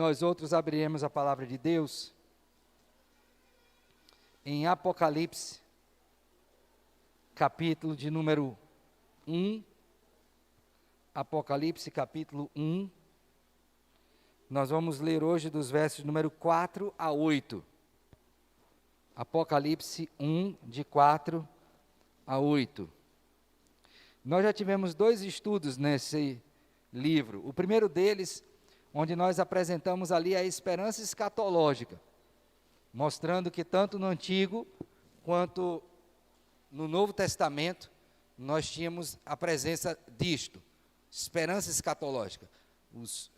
nós outros abriremos a palavra de Deus em Apocalipse, capítulo de número 1, Apocalipse capítulo 1, nós vamos ler hoje dos versos número 4 a 8, Apocalipse 1, de 4 a 8. Nós já tivemos 2 estudos nesse livro, o primeiro deles, onde nós apresentamos ali a esperança escatológica, mostrando que tanto no Antigo quanto no Novo Testamento, nós tínhamos a presença disto, esperança escatológica. Os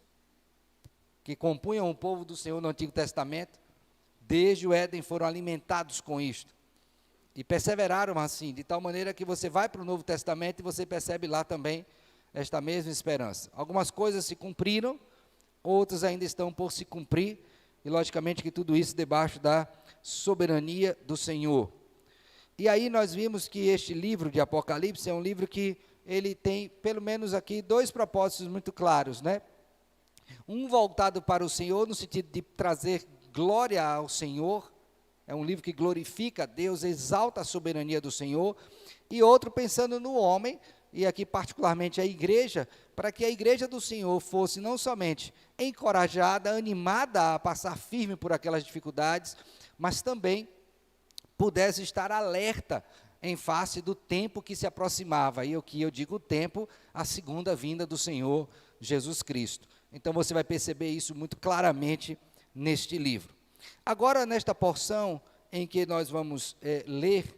que compunham o povo do Senhor no Antigo Testamento, desde o Éden foram alimentados com isto, e perseveraram assim, de tal maneira que você vai para o Novo Testamento e você percebe lá também esta mesma esperança. Algumas coisas se cumpriram, outras ainda estão por se cumprir, e logicamente que tudo isso debaixo da soberania do Senhor. E aí nós vimos que este livro de Apocalipse é um livro que ele tem, pelo menos aqui, 2 propósitos muito claros, né? Um voltado para o Senhor, no sentido de trazer glória ao Senhor, é um livro que glorifica a Deus, exalta a soberania do Senhor, e outro pensando no homem, e aqui particularmente a igreja, para que a igreja do Senhor fosse não somente encorajada, animada a passar firme por aquelas dificuldades, mas também pudesse estar alerta em face do tempo que se aproximava, e o que eu digo tempo, a segunda vinda do Senhor Jesus Cristo. Então você vai perceber isso muito claramente neste livro. Agora, nesta porção em que nós vamos ler,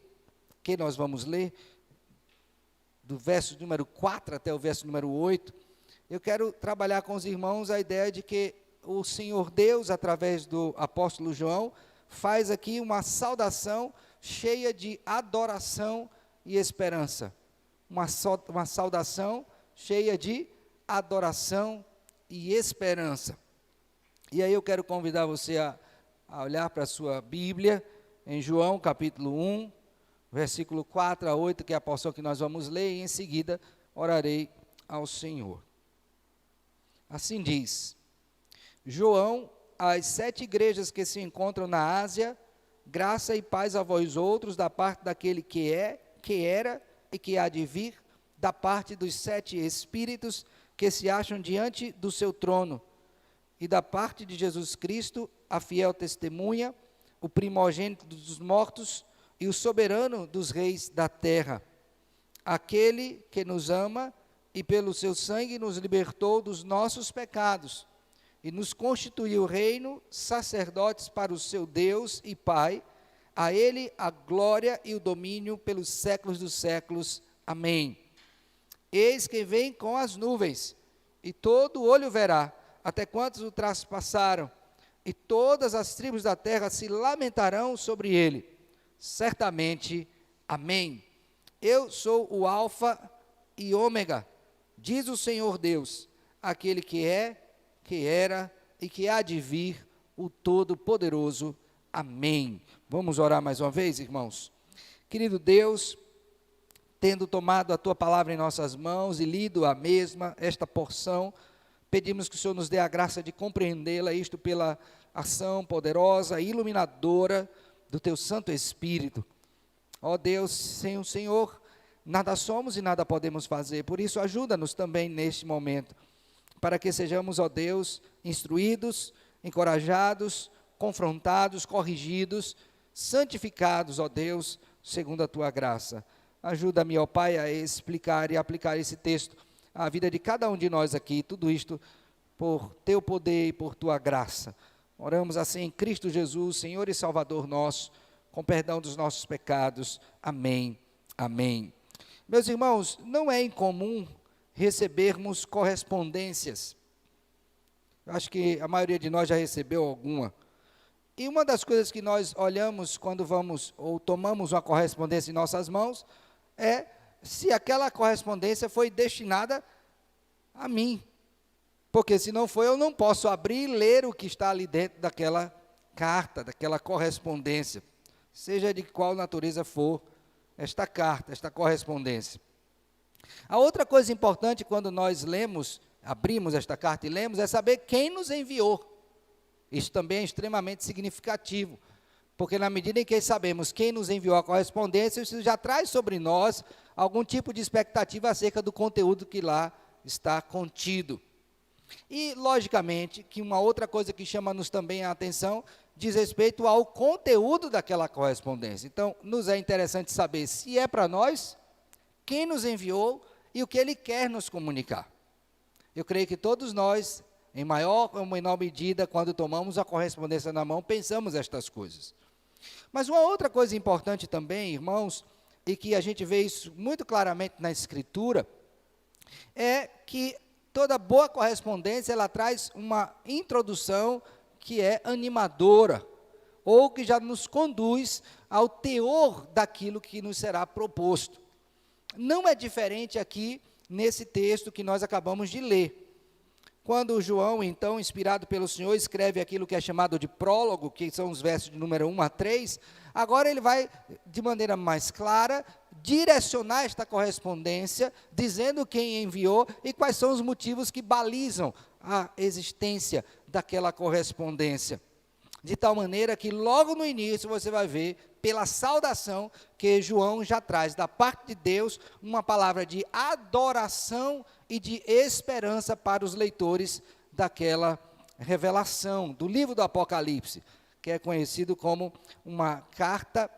do verso número 4 até o verso número 8, eu quero trabalhar com os irmãos a ideia de que o Senhor Deus, através do apóstolo João, faz aqui uma saudação cheia de adoração e esperança. Uma saudação cheia de adoração e esperança. E aí eu quero convidar você a olhar para a sua Bíblia, em João capítulo 1, versículo 4 a 8, que é a porção que nós vamos ler, e em seguida orarei ao Senhor. Assim diz: João, às 7 igrejas que se encontram na Ásia, graça e paz a vós outros, da parte daquele que é, que era e que há de vir, da parte dos 7 Espíritos que se acham diante do seu trono, e da parte de Jesus Cristo, a fiel testemunha, o primogênito dos mortos e o soberano dos reis da terra, aquele que nos ama e pelo seu sangue nos libertou dos nossos pecados e nos constituiu reino, sacerdotes para o seu Deus e Pai. A ele a glória e o domínio pelos séculos dos séculos. Amém. Eis que vem com as nuvens, e todo olho verá, até quantos o traspassaram, e todas as tribos da terra se lamentarão sobre ele. Certamente, amém. Eu sou o Alfa e Ômega, diz o Senhor Deus, aquele que é, que era e que há de vir, o Todo-Poderoso. Amém. Vamos orar mais uma vez, irmãos. Querido Deus, tendo tomado a tua palavra em nossas mãos e lido a mesma, esta porção, pedimos que o Senhor nos dê a graça de compreendê-la, isto pela ação poderosa, iluminadora do teu Santo Espírito. Ó Deus, sem o Senhor, nada somos e nada podemos fazer, por isso ajuda-nos também neste momento, para que sejamos, ó Deus, instruídos, encorajados, confrontados, corrigidos, santificados, ó Deus, segundo a tua graça. Ajuda-me, ó Pai, a explicar e aplicar esse texto à vida de cada um de nós aqui, tudo isto por teu poder e por tua graça. Oramos assim em Cristo Jesus, Senhor e Salvador nosso, com perdão dos nossos pecados. Amém. Amém. Meus irmãos, não é incomum recebermos correspondências. Acho que a maioria de nós já recebeu alguma. E uma das coisas que nós olhamos quando vamos ou tomamos uma correspondência em nossas mãos é se aquela correspondência foi destinada a mim. Porque se não foi, eu não posso abrir e ler o que está ali dentro daquela carta, daquela correspondência, seja de qual natureza for esta carta, esta correspondência. A outra coisa importante quando nós lemos, abrimos esta carta e lemos, é saber quem nos enviou. Isso também é extremamente significativo, porque na medida em que sabemos quem nos enviou a correspondência, isso já traz sobre nós algum tipo de expectativa acerca do conteúdo que lá está contido. E, logicamente, que uma outra coisa que chama-nos também a atenção diz respeito ao conteúdo daquela correspondência. Então, nos é interessante saber se é para nós, quem nos enviou e o que ele quer nos comunicar. Eu creio que todos nós, em maior ou menor medida, quando tomamos a correspondência na mão, pensamos estas coisas. Mas uma outra coisa importante também, irmãos, e que a gente vê isso muito claramente na Escritura, é que toda boa correspondência, ela traz uma introdução que é animadora, ou que já nos conduz ao teor daquilo que nos será proposto. Não é diferente aqui nesse texto que nós acabamos de ler. Quando João, então, inspirado pelo Senhor, escreve aquilo que é chamado de prólogo, que são os versos de número 1 a 3, agora ele vai, de maneira mais clara, direcionar esta correspondência, dizendo quem enviou e quais são os motivos que balizam a existência daquela correspondência. De tal maneira que logo no início você vai ver, pela saudação, que João já traz da parte de Deus uma palavra de adoração e de esperança para os leitores daquela revelação, do livro do Apocalipse, que é conhecido como uma carta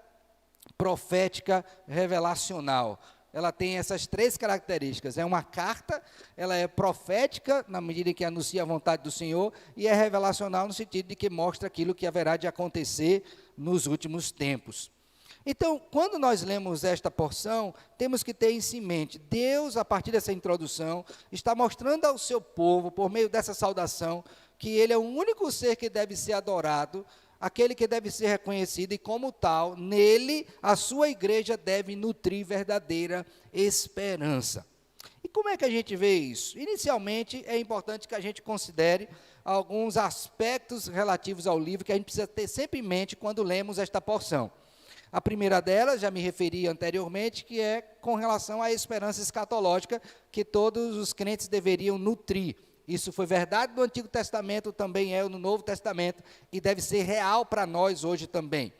profética revelacional. Ela tem essas três características: é uma carta, ela é profética, na medida em que anuncia a vontade do Senhor, e é revelacional no sentido de que mostra aquilo que haverá de acontecer nos últimos tempos. Então, quando nós lemos esta porção, temos que ter isso em mente. Deus, a partir dessa introdução, está mostrando ao seu povo, por meio dessa saudação, que Ele é o único ser que deve ser adorado, aquele que deve ser reconhecido, e como tal, nele, a sua igreja deve nutrir verdadeira esperança. E como é que a gente vê isso? Inicialmente, é importante que a gente considere alguns aspectos relativos ao livro que a gente precisa ter sempre em mente quando lemos esta porção. A primeira delas, já me referi anteriormente, que é com relação à esperança escatológica que todos os crentes deveriam nutrir. Isso foi verdade no Antigo Testamento, também é no Novo Testamento, e deve ser real para nós hoje também.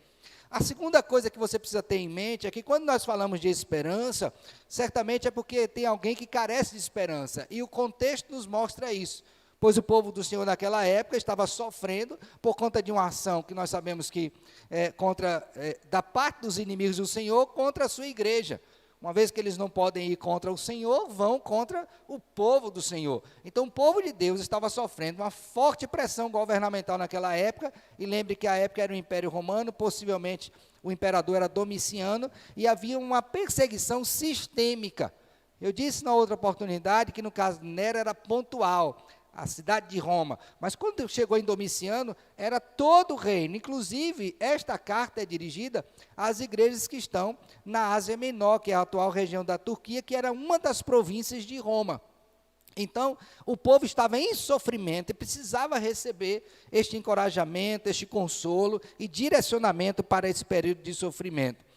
A segunda coisa que você precisa ter em mente é que quando nós falamos de esperança, certamente é porque tem alguém que carece de esperança, e o contexto nos mostra isso. Pois o povo do Senhor naquela época estava sofrendo por conta de uma ação que nós sabemos que da parte dos inimigos do Senhor contra a sua igreja. Uma vez que eles não podem ir contra o Senhor, vão contra o povo do Senhor. Então o povo de Deus estava sofrendo uma forte pressão governamental naquela época, e lembre que a época era o Império Romano, possivelmente o imperador era Domiciano, e havia uma perseguição sistêmica. Eu disse na outra oportunidade que no caso de Nero era pontual, a cidade de Roma, mas quando chegou em Domiciano, era todo o reino. Inclusive, esta carta é dirigida às igrejas que estão na Ásia Menor, que é a atual região da Turquia, que era uma das províncias de Roma. Então, o povo estava em sofrimento e precisava receber este encorajamento, este consolo e direcionamento para esse período de sofrimento.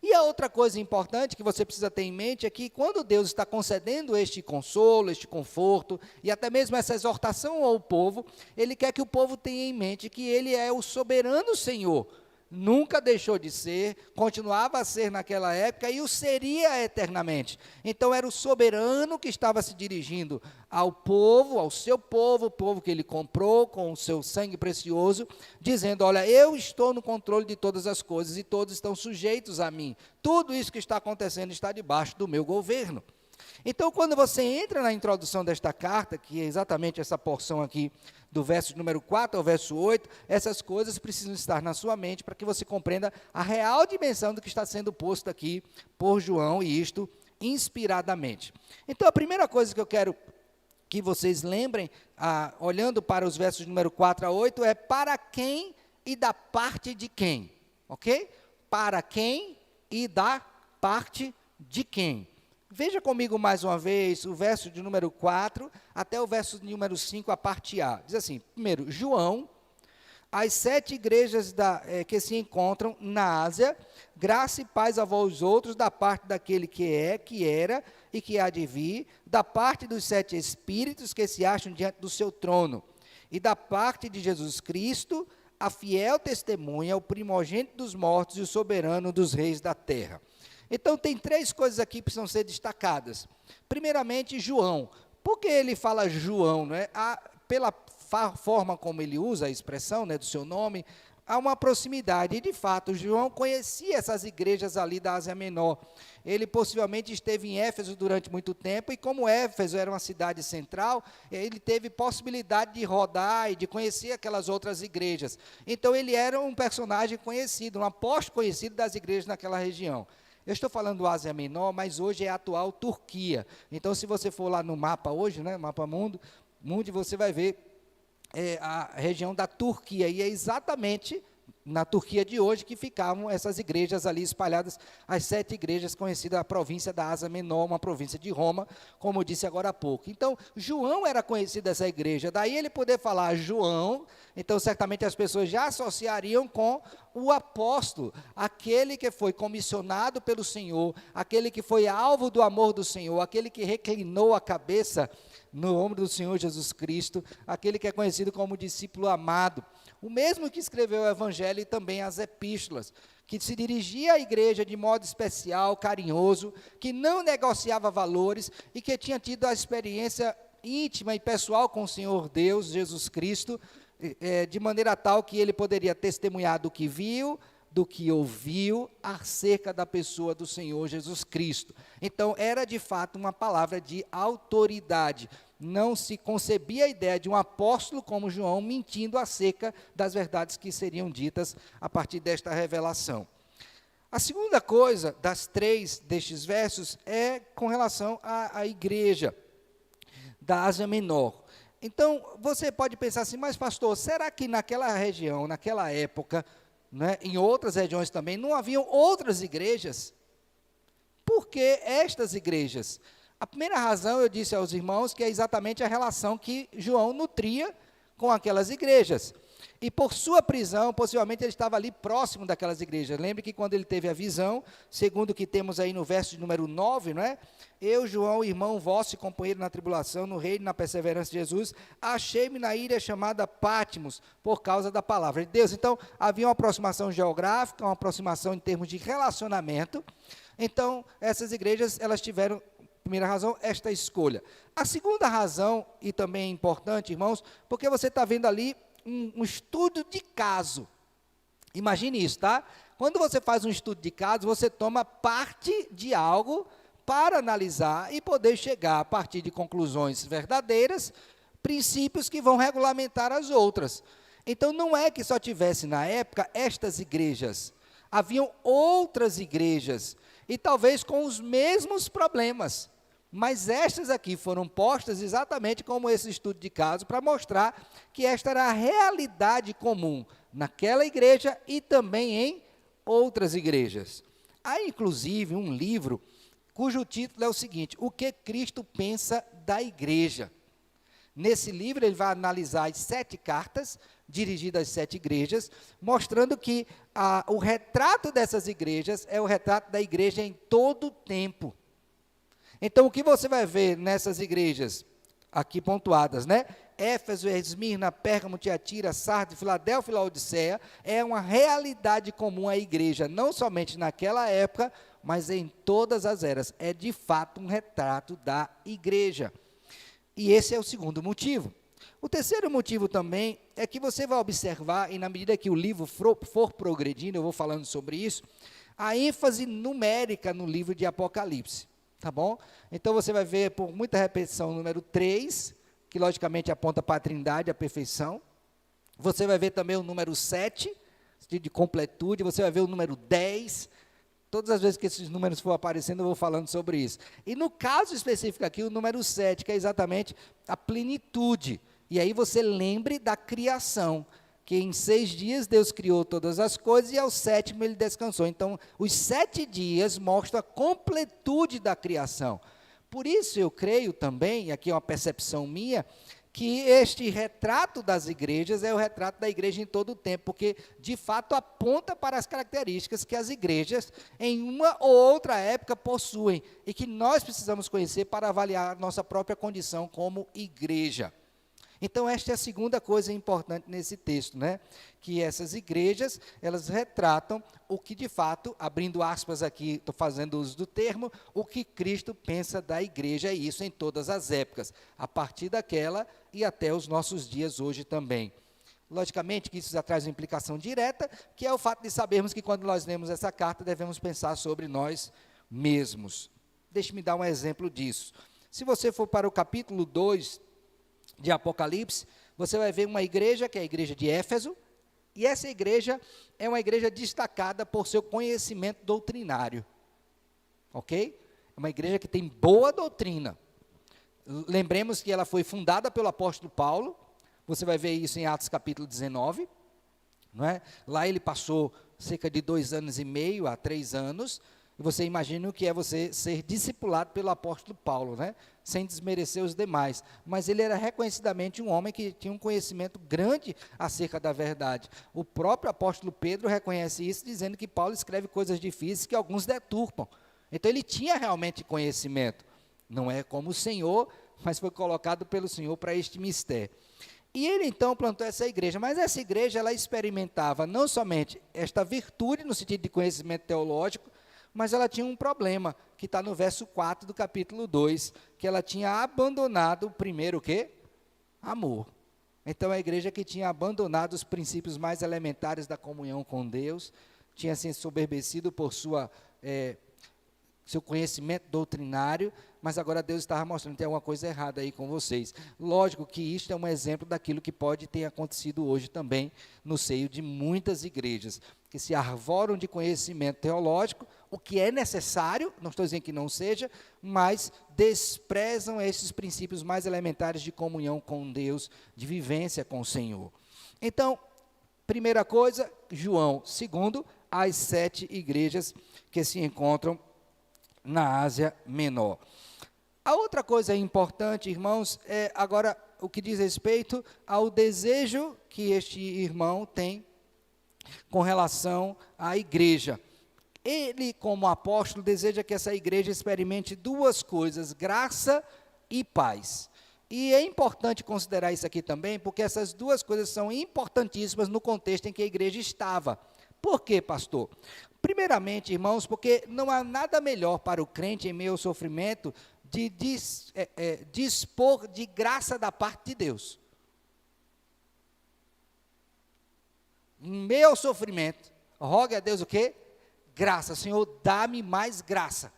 E a outra coisa importante que você precisa ter em mente é que quando Deus está concedendo este consolo, este conforto, e até mesmo essa exortação ao povo, Ele quer que o povo tenha em mente que Ele é o soberano Senhor. Nunca deixou de ser, continuava a ser naquela época e o seria eternamente. Então era o soberano que estava se dirigindo ao povo, ao seu povo, o povo que ele comprou com o seu sangue precioso, dizendo: olha, eu estou no controle de todas as coisas e todos estão sujeitos a mim. Tudo isso que está acontecendo está debaixo do meu governo. Então, quando você entra na introdução desta carta, que é exatamente essa porção aqui, do verso número 4 ao verso 8, essas coisas precisam estar na sua mente para que você compreenda a real dimensão do que está sendo posto aqui por João, e isto inspiradamente. Então, a primeira coisa que eu quero que vocês lembrem, olhando para os versos número 4 a 8, é para quem e da parte de quem, ok? Para quem e da parte de quem. Veja comigo mais uma vez o verso de número 4 até o verso de número 5, a parte A. Diz assim: primeiro, João, as 7 igrejas que se encontram na Ásia, graça e paz a vós outros, da parte daquele que é, que era e que há de vir, da parte dos 7 espíritos que se acham diante do seu trono, e da parte de Jesus Cristo, a fiel testemunha, o primogênito dos mortos e o soberano dos reis da terra. Então, tem 3 coisas aqui que precisam ser destacadas. Primeiramente, João. Por que ele fala João? Não é? Pela forma como ele usa a expressão, né, do seu nome, há uma proximidade. E, de fato, João conhecia essas igrejas ali da Ásia Menor. Ele possivelmente esteve em Éfeso durante muito tempo, e como Éfeso era uma cidade central, ele teve possibilidade de rodar e de conhecer aquelas outras igrejas. Então, ele era um personagem conhecido, um apóstolo conhecido das igrejas naquela região. Eu estou falando Ásia Menor, mas hoje é a atual Turquia. Então, se você for lá no mapa hoje, né, mapa mundo, você vai ver a região da Turquia, e é exatamente na Turquia de hoje que ficavam essas igrejas ali espalhadas, as 7 igrejas conhecidas, a província da Ásia Menor, uma província de Roma, como eu disse agora há pouco. Então, João era conhecido dessa igreja, daí ele poder falar João, então certamente as pessoas já associariam com o apóstolo, aquele que foi comissionado pelo Senhor, aquele que foi alvo do amor do Senhor, aquele que reclinou a cabeça no ombro do Senhor Jesus Cristo, aquele que é conhecido como discípulo amado, o mesmo que escreveu o Evangelho e também as epístolas, que se dirigia à igreja de modo especial, carinhoso, que não negociava valores e que tinha tido a experiência íntima e pessoal com o Senhor Deus, Jesus Cristo, de maneira tal que ele poderia testemunhar do que viu, do que ouviu acerca da pessoa do Senhor Jesus Cristo. Então, era de fato uma palavra de autoridade. Não se concebia a ideia de um apóstolo como João mentindo acerca das verdades que seriam ditas a partir desta revelação. A segunda coisa das 3 destes versos é com relação à igreja da Ásia Menor. Então, você pode pensar assim, mas pastor, será que naquela região, naquela época, né, em outras regiões também, não haviam outras igrejas? Por que estas igrejas? A primeira razão, eu disse aos irmãos, que é exatamente a relação que João nutria com aquelas igrejas. E por sua prisão, possivelmente ele estava ali próximo daquelas igrejas. Lembre que quando ele teve a visão, segundo o que temos aí no verso de número 9, não é? Eu, João, irmão vosso e companheiro na tribulação, no reino e na perseverança de Jesus, achei-me na ilha chamada Patmos, por causa da palavra de Deus. Então, havia uma aproximação geográfica, uma aproximação em termos de relacionamento. Então, essas igrejas, elas tiveram, primeira razão, esta escolha. A segunda razão, e também é importante, irmãos, porque você está vendo ali um estudo de caso. Imagine isso, tá? Quando você faz um estudo de caso, você toma parte de algo para analisar e poder chegar a partir de conclusões verdadeiras, princípios que vão regulamentar as outras. Então, não é que só tivesse na época estas igrejas, haviam outras igrejas, e talvez com os mesmos problemas, mas estas aqui foram postas exatamente como esse estudo de caso, para mostrar que esta era a realidade comum naquela igreja e também em outras igrejas. Há inclusive um livro cujo título é o seguinte: O que Cristo pensa da igreja. Nesse livro ele vai analisar as 7 cartas dirigidas às 7 igrejas, mostrando que o retrato dessas igrejas é o retrato da igreja em todo o tempo. Então, o que você vai ver nessas igrejas, aqui pontuadas, né? Éfeso, Esmirna, Pérgamo, Tiatira, Sardes, Filadélfia e Laodiceia, é uma realidade comum à igreja, não somente naquela época, mas em todas as eras. É, de fato, um retrato da igreja. E esse é o segundo motivo. O terceiro motivo também é que você vai observar, e na medida que o livro for progredindo, eu vou falando sobre isso, a ênfase numérica no livro de Apocalipse. Tá bom? Então, você vai ver por muita repetição o número 3, que logicamente aponta para a trindade, a perfeição. Você vai ver também o número 7, de completude. Você vai ver o número 10. Todas as vezes que esses números for aparecendo, eu vou falando sobre isso. E no caso específico aqui, o número 7, que é exatamente a plenitude. E aí você lembre da criação, que em 6 dias Deus criou todas as coisas e ao 7º ele descansou. Então, os 7 dias mostram a completude da criação. Por isso eu creio também, e aqui é uma percepção minha, que este retrato das igrejas é o retrato da igreja em todo o tempo, porque de fato aponta para as características que as igrejas em uma ou outra época possuem e que nós precisamos conhecer para avaliar a nossa própria condição como igreja. Então, esta é a segunda coisa importante nesse texto, né? Que essas igrejas, elas retratam o que de fato, abrindo aspas aqui, estou fazendo uso do termo, o que Cristo pensa da igreja, e isso em todas as épocas, a partir daquela e até os nossos dias hoje também. Logicamente que isso já traz uma implicação direta, que é o fato de sabermos que quando nós lemos essa carta, devemos pensar sobre nós mesmos. Deixe-me dar um exemplo disso. Se você for para o capítulo 2 de Apocalipse, você vai ver uma igreja, que é a igreja de Éfeso, e essa igreja é uma igreja destacada por seu conhecimento doutrinário, ok? É uma igreja que tem boa doutrina. Lembremos que ela foi fundada pelo apóstolo Paulo, você vai ver isso em Atos capítulo 19, não é? Lá ele passou cerca de 2 anos e meio a 3 anos, e você imagina o que é você ser discipulado pelo apóstolo Paulo, né? Sem desmerecer os demais. Mas ele era reconhecidamente um homem que tinha um conhecimento grande acerca da verdade. O próprio apóstolo Pedro reconhece isso, dizendo que Paulo escreve coisas difíceis que alguns deturpam. Então ele tinha realmente conhecimento. Não é como o Senhor, mas foi colocado pelo Senhor para este mistério. E ele então plantou essa igreja, mas essa igreja ela experimentava não somente esta virtude no sentido de conhecimento teológico, mas ela tinha um problema, que está no verso 4 do capítulo 2, que ela tinha abandonado o primeiro o quê? Amor. Então a igreja que tinha abandonado os princípios mais elementares da comunhão com Deus, tinha se ensoberbecido por seu conhecimento doutrinário, mas agora Deus estava mostrando que tem alguma coisa errada aí com vocês. Lógico que isto é um exemplo daquilo que pode ter acontecido hoje também no seio de muitas igrejas, que se arvoram de conhecimento teológico, o que é necessário, não estou dizendo que não seja, mas desprezam esses princípios mais elementares de comunhão com Deus, de vivência com o Senhor. Então, primeira coisa, João. Segundo, as 7 igrejas que se encontram na Ásia Menor. A outra coisa importante, irmãos, é agora o que diz respeito ao desejo que este irmão tem com relação à igreja. Ele, como apóstolo, deseja que essa igreja experimente 2 coisas, graça e paz. E é importante considerar isso aqui também, porque essas 2 coisas são importantíssimas no contexto em que a igreja estava. Por quê, pastor? Primeiramente, irmãos, porque não há nada melhor para o crente em meio ao sofrimento de dispor de graça da parte de Deus. Em meio ao sofrimento, rogue a Deus o quê? Graça. Senhor, dá-me mais graça.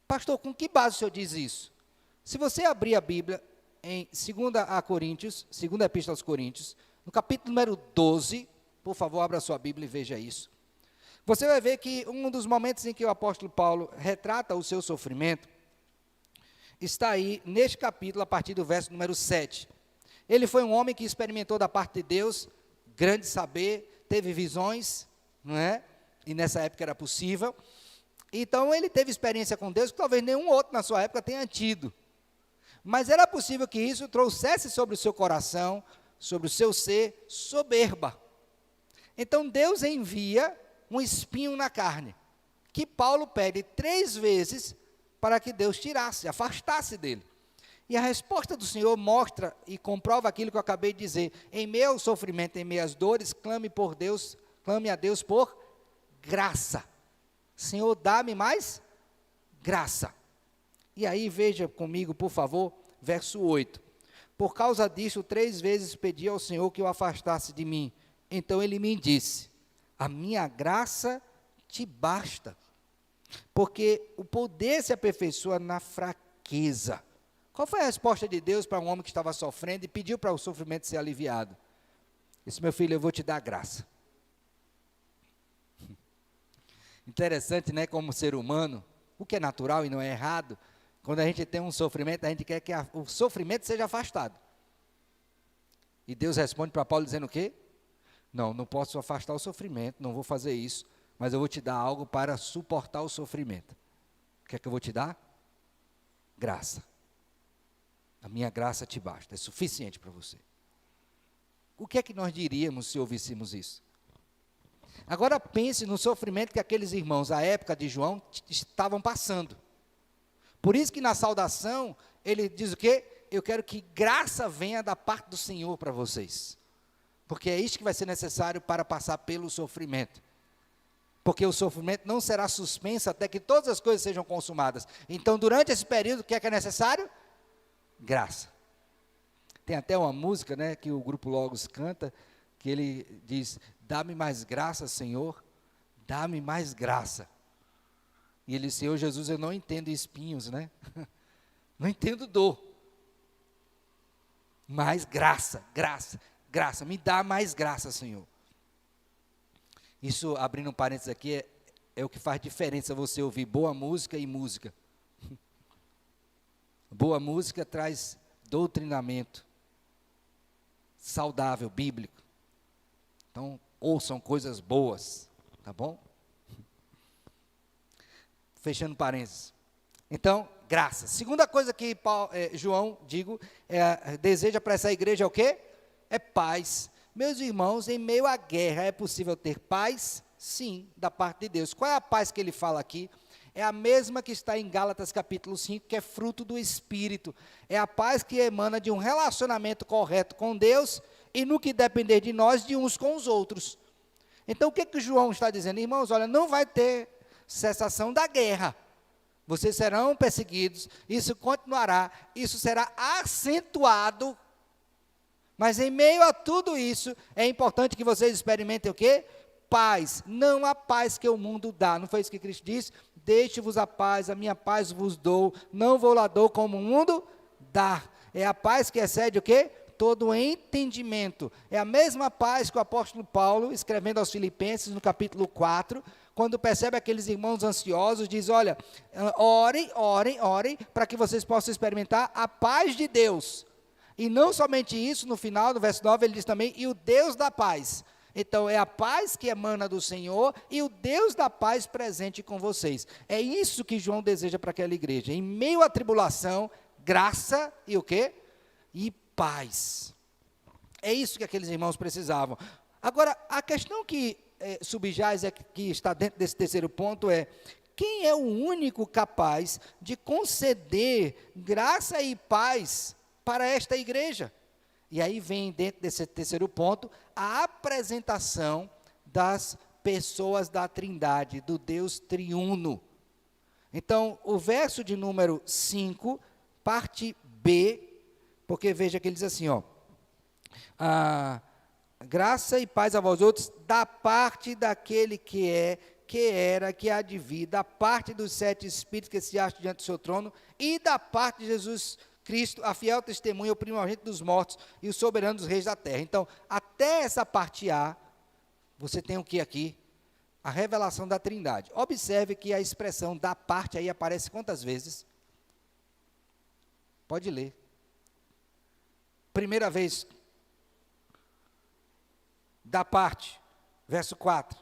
Pastor, com que base o senhor diz isso? Se você abrir a Bíblia em 2 Coríntios, 2ª Epístola aos Coríntios, no capítulo número 12, por favor, abra a sua Bíblia e veja isso. Você vai ver que um dos momentos em que o apóstolo Paulo retrata o seu sofrimento, está aí neste capítulo, a partir do verso número 7. Ele foi um homem que experimentou da parte de Deus grande saber, teve visões, não é? E nessa época era possível. Então ele teve experiência com Deus que talvez nenhum outro na sua época tenha tido. Mas era possível que isso trouxesse sobre o seu coração, sobre o seu ser, soberba. Então Deus envia um espinho na carne, que Paulo pede 3 vezes para que Deus tirasse, afastasse dele. E a resposta do Senhor mostra e comprova aquilo que eu acabei de dizer. Em meio ao sofrimento, em meio às dores, clame a Deus por graça. Senhor, dá-me mais graça. E aí veja comigo, por favor, verso 8. Por causa disso, 3 vezes pedi ao Senhor que o afastasse de mim. Então ele me disse: a minha graça te basta, porque o poder se aperfeiçoa na fraqueza. Qual foi a resposta de Deus para um homem que estava sofrendo e pediu para o sofrimento ser aliviado? Disse: meu filho, eu vou te dar graça. Interessante, né, como ser humano, o que é natural e não é errado, quando a gente tem um sofrimento, a gente quer que o sofrimento seja afastado. E Deus responde para Paulo dizendo o quê? Não posso afastar o sofrimento, não vou fazer isso, mas eu vou te dar algo para suportar o sofrimento. O que é que eu vou te dar? Graça. A minha graça te basta, é suficiente para você. O que é que nós diríamos se ouvíssemos isso? Agora pense no sofrimento que aqueles irmãos, à época de João, estavam passando. Por isso que na saudação, ele diz o quê? eu quero que graça venha da parte do Senhor para vocês. Porque é isso que vai ser necessário para passar pelo sofrimento. Porque o sofrimento não será suspenso até que todas as coisas sejam consumadas. Então, durante esse período, o que é necessário? Graça. Tem até uma música, né, que o grupo Logos canta, que ele diz: dá-me mais graça, Senhor, dá-me mais graça. E ele diz: Senhor Jesus, eu não entendo espinhos, né? Não entendo dor. Mais graça, graça, graça, me dá mais graça, Senhor. Isso, abrindo um parênteses aqui, é o que faz diferença você ouvir boa música e música. Boa música traz doutrinamento saudável, bíblico. Então, ouçam coisas boas, tá bom? Fechando parênteses. Então, graça. Segunda coisa que João, deseja para essa igreja é o quê? É paz. Meus irmãos, em meio à guerra, é possível ter paz? Sim, da parte de Deus. Qual é a paz que ele fala aqui? É a mesma que está em Gálatas capítulo 5, que é fruto do Espírito. É a paz que emana de um relacionamento correto com Deus e no que depender de nós, de uns com os outros. Então, o que João está dizendo? Irmãos, olha, não vai ter cessação da guerra. Vocês serão perseguidos, isso continuará, isso será acentuado. Mas em meio a tudo isso, é importante que vocês experimentem o quê? Paz, não a paz que o mundo dá. Não foi isso que Cristo disse? Deixe-vos a paz, a minha paz vos dou, não vou lá dou como o mundo dá. É a paz que excede o quê? Todo entendimento. É a mesma paz que o apóstolo Paulo, escrevendo aos Filipenses, no capítulo 4, quando percebe aqueles irmãos ansiosos, diz: olha, orem, para que vocês possam experimentar a paz de Deus. E não somente isso, no final do verso 9, ele diz também: e o Deus da paz. Então, é a paz que emana do Senhor e o Deus da paz presente com vocês. É isso que João deseja para aquela igreja. Em meio à tribulação, graça e o quê? E paz. É isso que aqueles irmãos precisavam. Agora, a questão que subjaz, que está dentro desse terceiro ponto é: quem é o único capaz de conceder graça e paz para esta igreja? E aí vem, dentro desse terceiro ponto, a apresentação das pessoas da Trindade, do Deus triuno. Então, o verso de número 5, parte B, porque veja que ele diz assim, ó: graça e paz a vós outros, da parte daquele que é, que era, que há de vir, da parte dos 7 Espíritos que se acham diante do seu trono, e da parte de Jesus Cristo, a fiel testemunha, o primogênito dos mortos e o soberano dos reis da terra. Então, até essa parte A, você tem o que aqui? A revelação da Trindade. Observe que a expressão da parte aí aparece quantas vezes? Pode ler. Primeira vez, da parte, verso 4.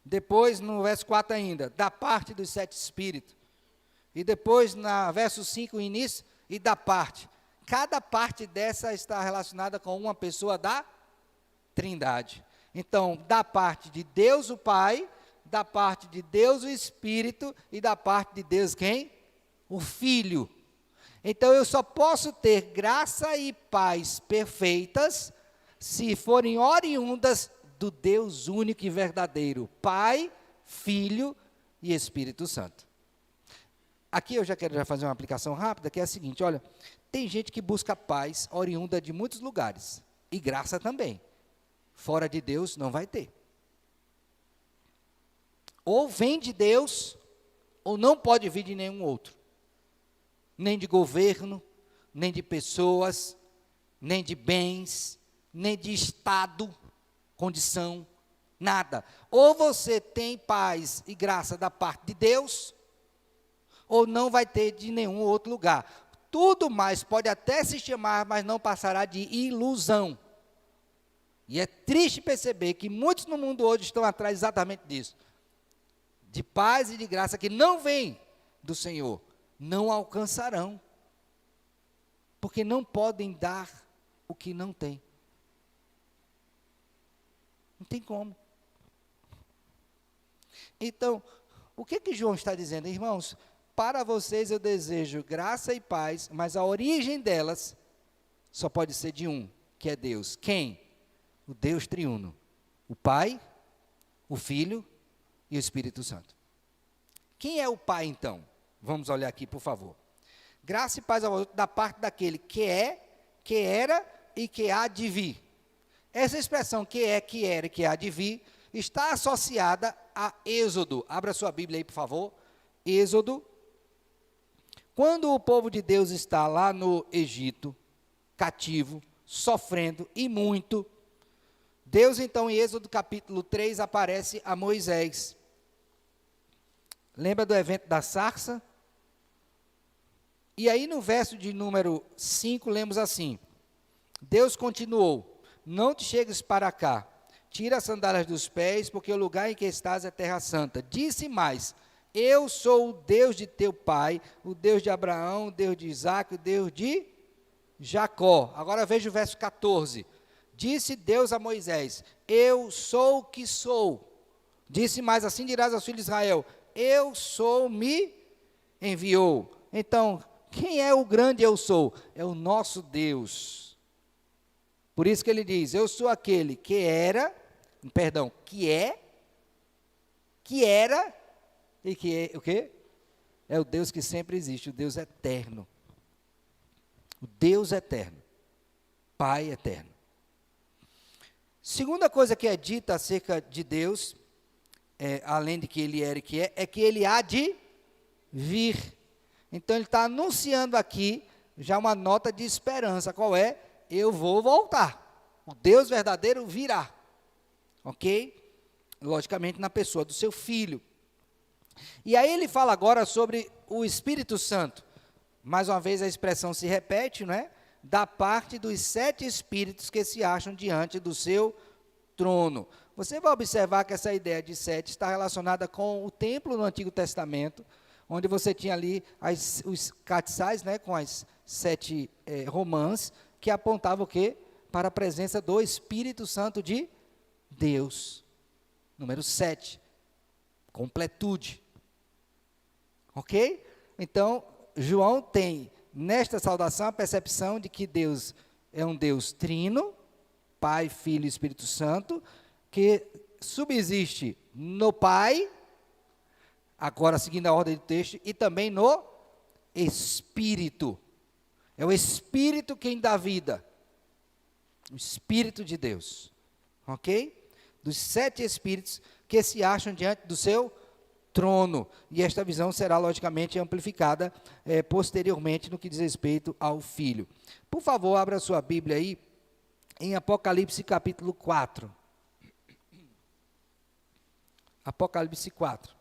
Depois, no verso 4 ainda, da parte dos 7 Espíritos. E depois, na verso 5, o início, e da parte. Cada parte dessa está relacionada com uma pessoa da Trindade. Então, da parte de Deus o Pai, da parte de Deus o Espírito, e da parte de Deus quem? O Filho. Então, eu só posso ter graça e paz perfeitas, se forem oriundas do Deus único e verdadeiro, Pai, Filho e Espírito Santo. Aqui eu já quero fazer uma aplicação rápida, que é a seguinte: olha, tem gente que busca paz oriunda de muitos lugares, e graça também. Fora de Deus não vai ter. Ou vem de Deus, ou não pode vir de nenhum outro. Nem de governo, nem de pessoas, nem de bens, nem de estado, condição, nada. Ou você tem paz e graça da parte de Deus, ou não vai ter de nenhum outro lugar. Tudo mais pode até se chamar, mas não passará de ilusão. E é triste perceber que muitos no mundo hoje estão atrás exatamente disso. De paz e de graça que não vem do Senhor, não alcançarão. Porque não podem dar o que não têm. Não tem como. Então, o que João está dizendo, irmãos? para vocês eu desejo graça e paz, mas a origem delas só pode ser de um, que é Deus. Quem? O Deus triuno. O Pai, o Filho e o Espírito Santo. Quem é o Pai, então? Vamos olhar aqui, por favor. Graça e paz da parte daquele que é, que era e que há de vir. Essa expressão que é, que era e que há de vir está associada a Êxodo. Abra sua Bíblia aí, por favor. Êxodo. Quando o povo de Deus está lá no Egito, cativo, sofrendo e muito, Deus então em Êxodo capítulo 3 aparece a Moisés. Lembra do evento da sarça? E aí no verso de número 5 lemos assim: Deus continuou: não te chegues para cá, tira as sandálias dos pés, porque o lugar em que estás é terra santa. Disse mais: eu sou o Deus de teu pai, o Deus de Abraão, o Deus de Isaac, o Deus de Jacó. Agora veja o verso 14. Disse Deus a Moisés: eu sou o que sou. Disse mais: assim dirás aos filhos de Israel: eu sou, me enviou. Então, quem é o grande eu sou? É o nosso Deus. Por isso que ele diz: eu sou aquele que era, que é, que era e que é o quê? É o Deus que sempre existe, o Deus eterno. O Deus eterno. Pai eterno. Segunda coisa que é dita acerca de Deus, além de que ele era e que é que ele há de vir. Então ele está anunciando aqui já uma nota de esperança. Qual é? Eu vou voltar. O Deus verdadeiro virá. Ok? Logicamente na pessoa do seu filho. E aí ele fala agora sobre o Espírito Santo. Mais uma vez a expressão se repete, não é? Da parte dos 7 espíritos que se acham diante do seu trono. Você vai observar que essa ideia de 7 está relacionada com o templo no Antigo Testamento, onde você tinha ali os castiçais, né, com as 7 romãs, que apontavam o quê? Para a presença do Espírito Santo de Deus. Número 7. Completude. Ok? Então, João tem nesta saudação a percepção de que Deus é um Deus trino, Pai, Filho e Espírito Santo, que subsiste no Pai, agora seguindo a ordem do texto, e também no Espírito. É o Espírito quem dá vida. O Espírito de Deus. Ok? Dos 7 espíritos que se acham diante do seu trono. E esta visão será logicamente amplificada posteriormente no que diz respeito ao Filho. Por favor, abra sua Bíblia aí em Apocalipse capítulo 4. Apocalipse 4.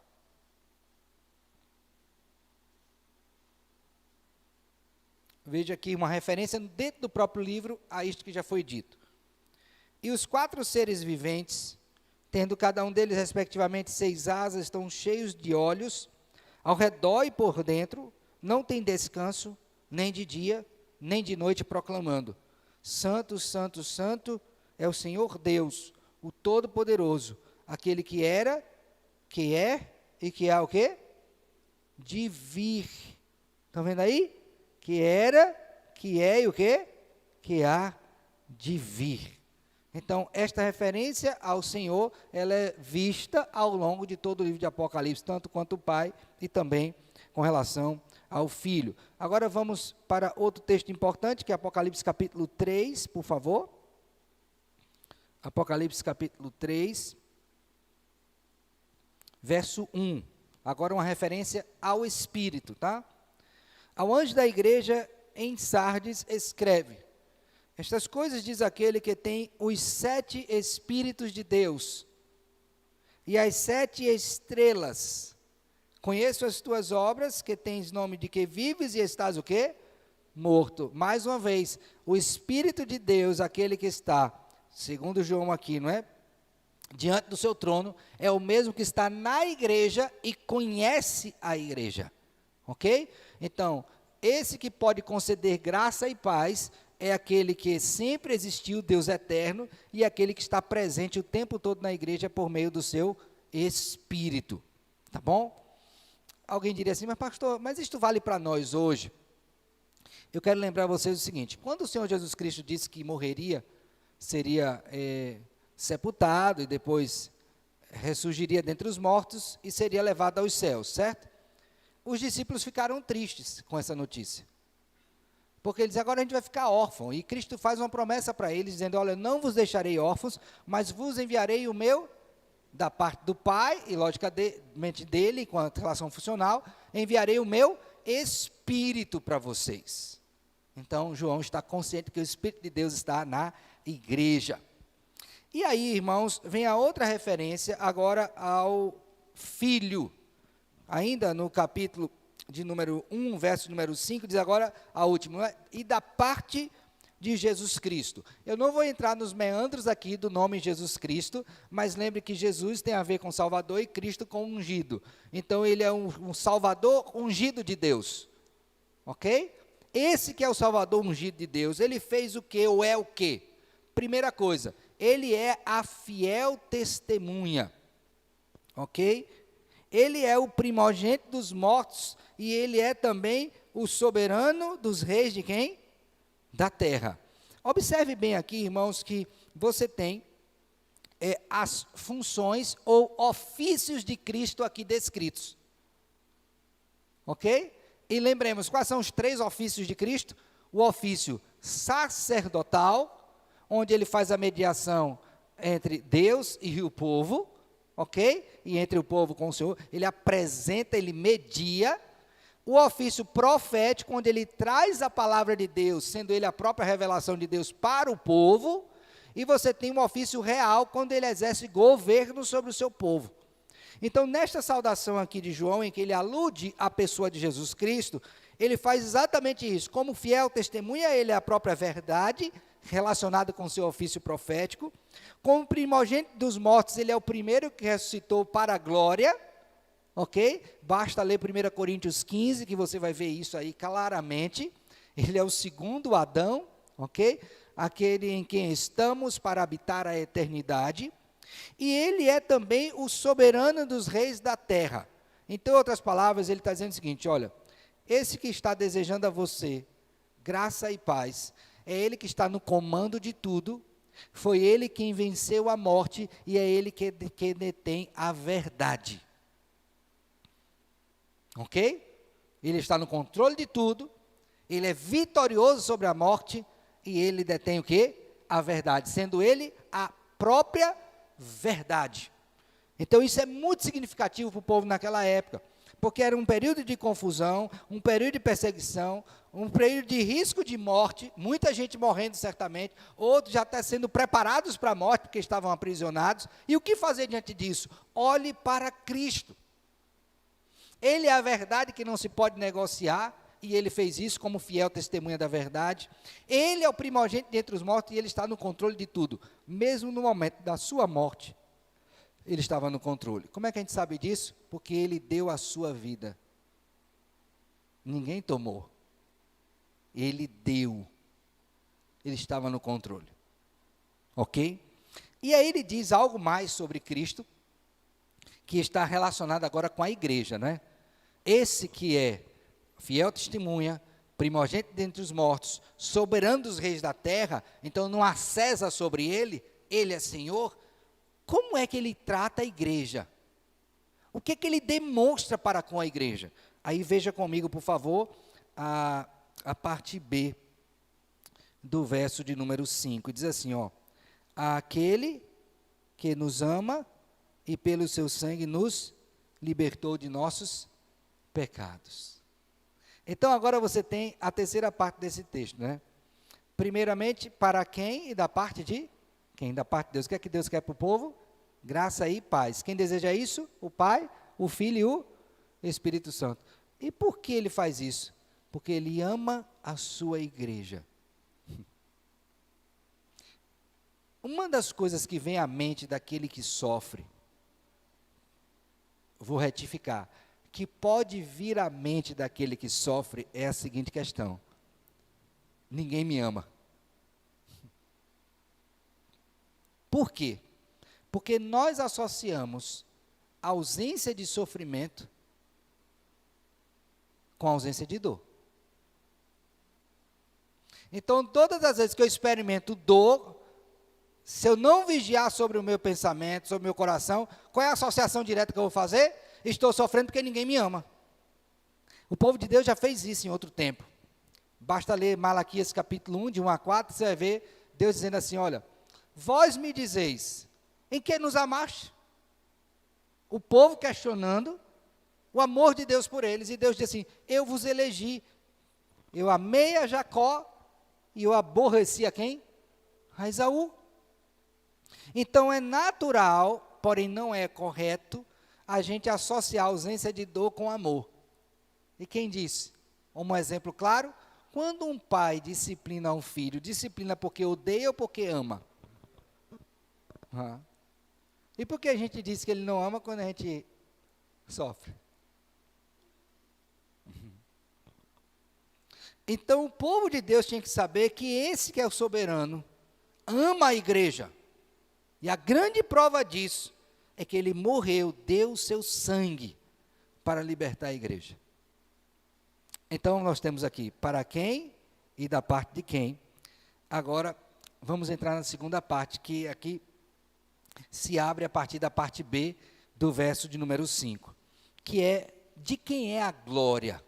Veja aqui uma referência dentro do próprio livro a isto que já foi dito. E os 4 seres viventes, tendo cada um deles respectivamente 6 asas, estão cheios de olhos, ao redor e por dentro, não tem descanso, nem de dia, nem de noite, proclamando: Santo, Santo, Santo é o Senhor Deus, o Todo-Poderoso, aquele que era, que é e que há o quê? De vir. Estão vendo aí? Que era, que é e o quê? Que há de vir. Então, esta referência ao Senhor, ela é vista ao longo de todo o livro de Apocalipse, tanto quanto o Pai e também com relação ao Filho. Agora vamos para outro texto importante, que é Apocalipse capítulo 3, por favor. Apocalipse capítulo 3, verso 1. Agora uma referência ao Espírito, tá? Ao anjo da igreja em Sardes escreve: estas coisas diz aquele que tem os 7 Espíritos de Deus e as 7 estrelas. Conheço as tuas obras, que tens nome de que vives e estás o quê? Morto. Mais uma vez, o Espírito de Deus, aquele que está, segundo João aqui, não é? Diante do seu trono, é o mesmo que está na igreja e conhece a igreja. Ok? Então, esse que pode conceder graça e paz é aquele que sempre existiu, Deus eterno, e aquele que está presente o tempo todo na igreja por meio do seu Espírito. Tá bom? alguém diria assim, mas pastor, mas isto vale para nós hoje? Eu quero lembrar vocês o seguinte, quando o Senhor Jesus Cristo disse que morreria, seria sepultado e depois ressurgiria dentre os mortos e seria levado aos céus, certo? Os discípulos ficaram tristes com essa notícia, porque eles agora a gente vai ficar órfão, e Cristo faz uma promessa para eles, dizendo, olha, não vos deixarei órfãos, mas vos enviarei o meu, da parte do Pai, e logicamente dele, com a relação funcional, enviarei o meu Espírito para vocês. Então, João está consciente que o Espírito de Deus está na igreja. E aí, irmãos, vem a outra referência agora ao Filho. Ainda no capítulo de número 1, verso número 5, diz agora a última, e da parte de Jesus Cristo. Eu não vou entrar nos meandros aqui do nome Jesus Cristo, mas lembre que Jesus tem a ver com Salvador e Cristo com ungido. Então, ele é um Salvador ungido de Deus. Ok? Esse que é o Salvador ungido de Deus, ele fez o quê ou é o quê? Primeira coisa, ele é a fiel testemunha. Ok? Ele é o primogênito dos mortos e ele é também o soberano dos reis de quem? Da terra. Observe bem aqui, irmãos, que você tem as funções ou ofícios de Cristo aqui descritos. Ok? E lembremos, quais são os 3 ofícios de Cristo? O ofício sacerdotal, onde ele faz a mediação entre Deus e o povo, ok? E entre o povo com o Senhor, ele apresenta, ele media. O ofício profético, onde ele traz a palavra de Deus, sendo ele a própria revelação de Deus para o povo. E você tem um ofício real, quando ele exerce governo sobre o seu povo. Então, nesta saudação aqui de João, em que ele alude à pessoa de Jesus Cristo, ele faz exatamente isso. Como fiel testemunha, ele é a própria verdade, relacionada com o seu ofício profético. Como primogênito dos mortos, ele é o primeiro que ressuscitou para a glória. Ok? Basta ler 1 Coríntios 15, que você vai ver isso aí claramente. Ele é o segundo Adão, ok? Aquele em quem estamos para habitar a eternidade. E ele é também o soberano dos reis da terra. Em outras palavras, ele está dizendo o seguinte, olha, esse que está desejando a você graça e paz, é ele que está no comando de tudo, foi ele quem venceu a morte e é ele que detém a verdade. Ok? Ele está no controle de tudo, ele é vitorioso sobre a morte e ele detém o quê? A verdade, sendo ele a própria verdade. Então isso é muito significativo para o povo naquela época, porque era um período de confusão, um período de perseguição, um período de risco de morte, muita gente morrendo certamente, outros já até sendo preparados para a morte, porque estavam aprisionados. E o que fazer diante disso? Olhe para Cristo. Ele é a verdade que não se pode negociar, e ele fez isso como fiel testemunha da verdade. Ele é o primogênito dentre os mortos, e ele está no controle de tudo. Mesmo no momento da sua morte, ele estava no controle. Como é que a gente sabe disso? Porque ele deu a sua vida. Ninguém tomou. Ele deu. Ele estava no controle. Ok? E aí ele diz algo mais sobre Cristo, que está relacionado agora com a igreja, né? Esse que é fiel testemunha, primogênito dentre os mortos, soberano dos reis da terra, então não há César sobre ele, ele é Senhor. Como é que ele trata a igreja? O que é que ele demonstra para com a igreja? Aí veja comigo, por favor, a parte B do verso de número 5, diz assim, ó, aquele que nos ama e pelo seu sangue nos libertou de nossos pecados. Então agora você tem a terceira parte desse texto, né? Primeiramente, para quem e da parte de quem? Da parte de Deus. O que é que Deus quer para o povo? Graça e paz. Quem deseja isso? O Pai, o Filho e o Espírito Santo. E por que ele faz isso? Porque ele ama a sua igreja. Uma das coisas que vem à mente daquele que sofre, vou retificar, que pode vir à mente daquele que sofre é a seguinte questão: ninguém me ama. Por quê? Porque nós associamos a ausência de sofrimento com ausência de dor. Então, todas as vezes que eu experimento dor, se eu não vigiar sobre o meu pensamento, sobre o meu coração, qual é a associação direta que eu vou fazer? Estou sofrendo porque ninguém me ama. O povo de Deus já fez isso em outro tempo. Basta ler Malaquias capítulo 1, de 1 a 4, você vai ver Deus dizendo assim, olha, vós me dizeis, em que nos amaste? O povo questionando o amor de Deus por eles, e Deus diz assim, eu vos elegi, eu amei a Jacó, e eu aborreci a quem? A Esaú. Então é natural, porém não é correto, a gente associar a ausência de dor com amor. E quem disse? Um exemplo claro, quando um pai disciplina um filho, disciplina porque odeia ou porque ama? E por que a gente diz que ele não ama quando a gente sofre? Então o povo de Deus tinha que saber que esse que é o soberano ama a igreja. E a grande prova disso é que ele morreu, deu o seu sangue para libertar a igreja. Então nós temos aqui para quem e da parte de quem. Agora vamos entrar na segunda parte, que aqui se abre a partir da parte B do verso de número 5, que é de quem é a glória.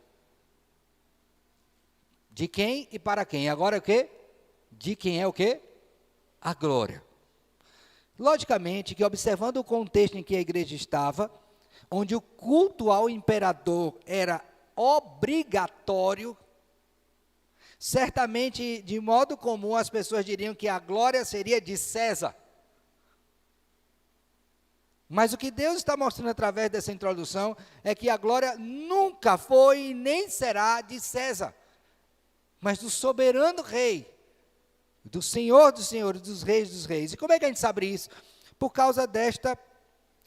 De quem e para quem. Agora o quê? De quem é o quê? A glória. Logicamente que observando o contexto em que a igreja estava, onde o culto ao imperador era obrigatório, certamente de modo comum as pessoas diriam que a glória seria de César. Mas o que Deus está mostrando através dessa introdução é que a glória nunca foi e nem será de César, mas do soberano rei, do Senhor dos senhores, dos reis. E como é que a gente sabe isso? Por causa desta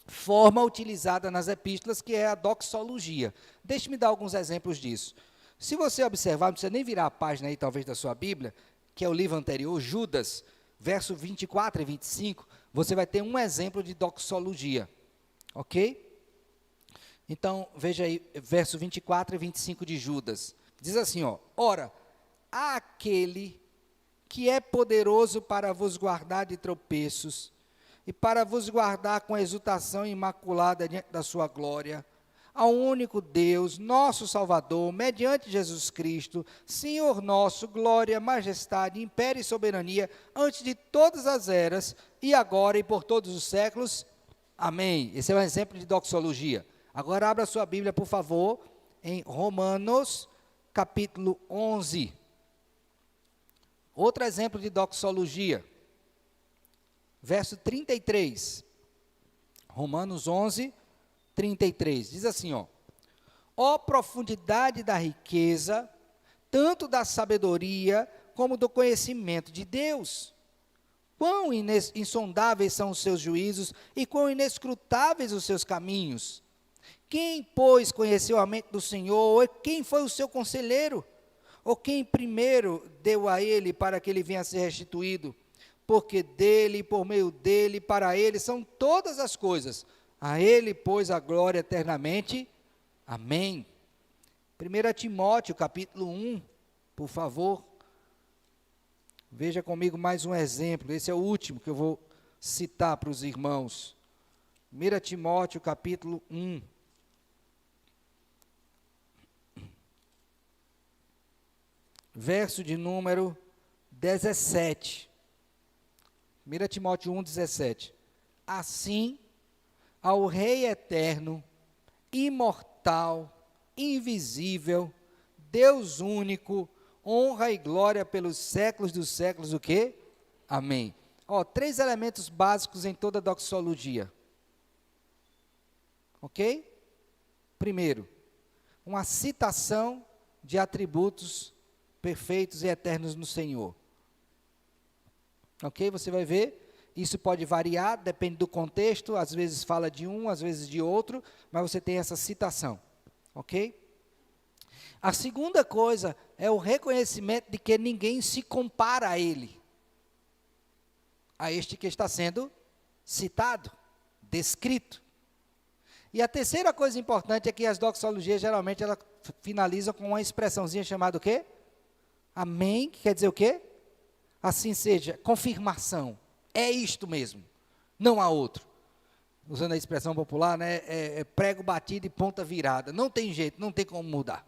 forma utilizada nas epístolas, que é a doxologia. Deixe-me dar alguns exemplos disso. Se você observar, não precisa nem virar a página aí, talvez, da sua Bíblia, que é o livro anterior, Judas, verso 24 e 25, você vai ter um exemplo de doxologia, ok? Então, veja aí, verso 24 e 25 de Judas, diz assim, ó, ora, aquele que é poderoso para vos guardar de tropeços, e para vos guardar com exultação imaculada diante da sua glória, ao único Deus, nosso Salvador, mediante Jesus Cristo, Senhor nosso, glória, majestade, império e soberania, antes de todas as eras, e agora e por todos os séculos. Amém. Esse é um exemplo de doxologia. Agora abra sua Bíblia, por favor, em Romanos, capítulo 11. Outro exemplo de doxologia. Verso 33, Romanos 11, 33, diz assim, ó profundidade da riqueza, tanto da sabedoria, como do conhecimento de Deus, quão insondáveis são os seus juízos, e quão inescrutáveis os seus caminhos, quem, pois, conheceu a mente do Senhor, ou quem foi o seu conselheiro, ou quem primeiro deu a ele para que ele venha a ser restituído, porque dele, por meio dele, para ele são todas as coisas. A ele, pois, a glória eternamente. Amém. 1 Timóteo, capítulo 1, por favor. Veja comigo mais um exemplo. Esse é o último que eu vou citar para os irmãos. 1 Timóteo, capítulo 1. Verso de número 17. 1 Timóteo 1, 17. Assim, ao Rei eterno, imortal, invisível, Deus único, honra e glória pelos séculos dos séculos, o quê? Amém. Três elementos básicos em toda doxologia. Ok? Primeiro, uma citação de atributos perfeitos e eternos no Senhor. Ok? Você vai ver, isso pode variar, depende do contexto, às vezes fala de um, às vezes de outro, mas você tem essa citação. Ok? A segunda coisa é o reconhecimento de que ninguém se compara a ele, a este que está sendo citado, descrito. E a terceira coisa importante é que as doxologias, geralmente, elas finaliza com uma expressãozinha chamada o quê? Amém, que quer dizer o quê? Assim seja, confirmação. É isto mesmo, não há outro. Usando a expressão popular, né, é prego batido e ponta virada. Não tem jeito, não tem como mudar.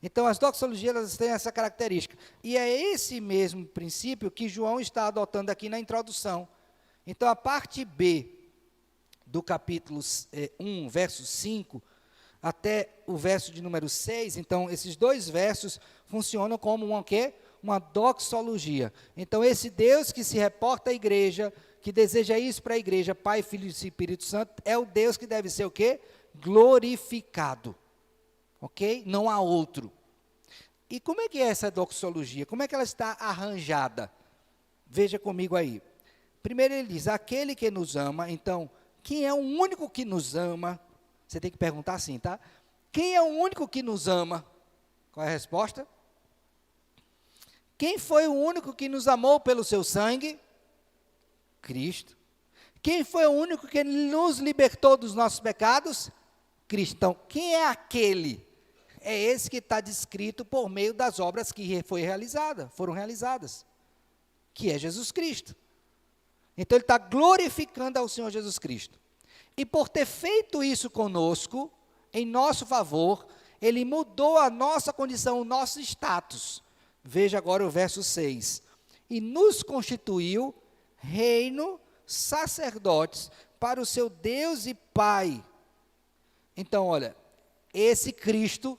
Então, as doxologias elas têm essa característica. E é esse mesmo princípio que João está adotando aqui na introdução. Então, a parte B do capítulo 1, verso 5, até o verso de número 6, então, esses dois versos funcionam como uma, quê? Uma doxologia. Então, esse Deus que se reporta à igreja, que deseja isso para a igreja, Pai, Filho e Espírito Santo, é o Deus que deve ser o quê? Glorificado. Ok? Não há outro. E como é que é essa doxologia? Como é que ela está arranjada? Veja comigo aí. Primeiro ele diz, aquele que nos ama. Então, quem é o único que nos ama? Você tem que perguntar assim, tá? Quem é o único que nos ama? Qual é a resposta? Quem foi o único que nos amou pelo seu sangue? Cristo. Quem foi o único que nos libertou dos nossos pecados? Cristo. Então, quem é aquele? É esse que está descrito por meio das obras que foram realizadas, que é Jesus Cristo. Então, ele está glorificando ao Senhor Jesus Cristo. E por ter feito isso conosco, em nosso favor, ele mudou a nossa condição, o nosso status. Veja agora o verso 6. E nos constituiu reino, sacerdotes, para o seu Deus e Pai. Então, olha, esse Cristo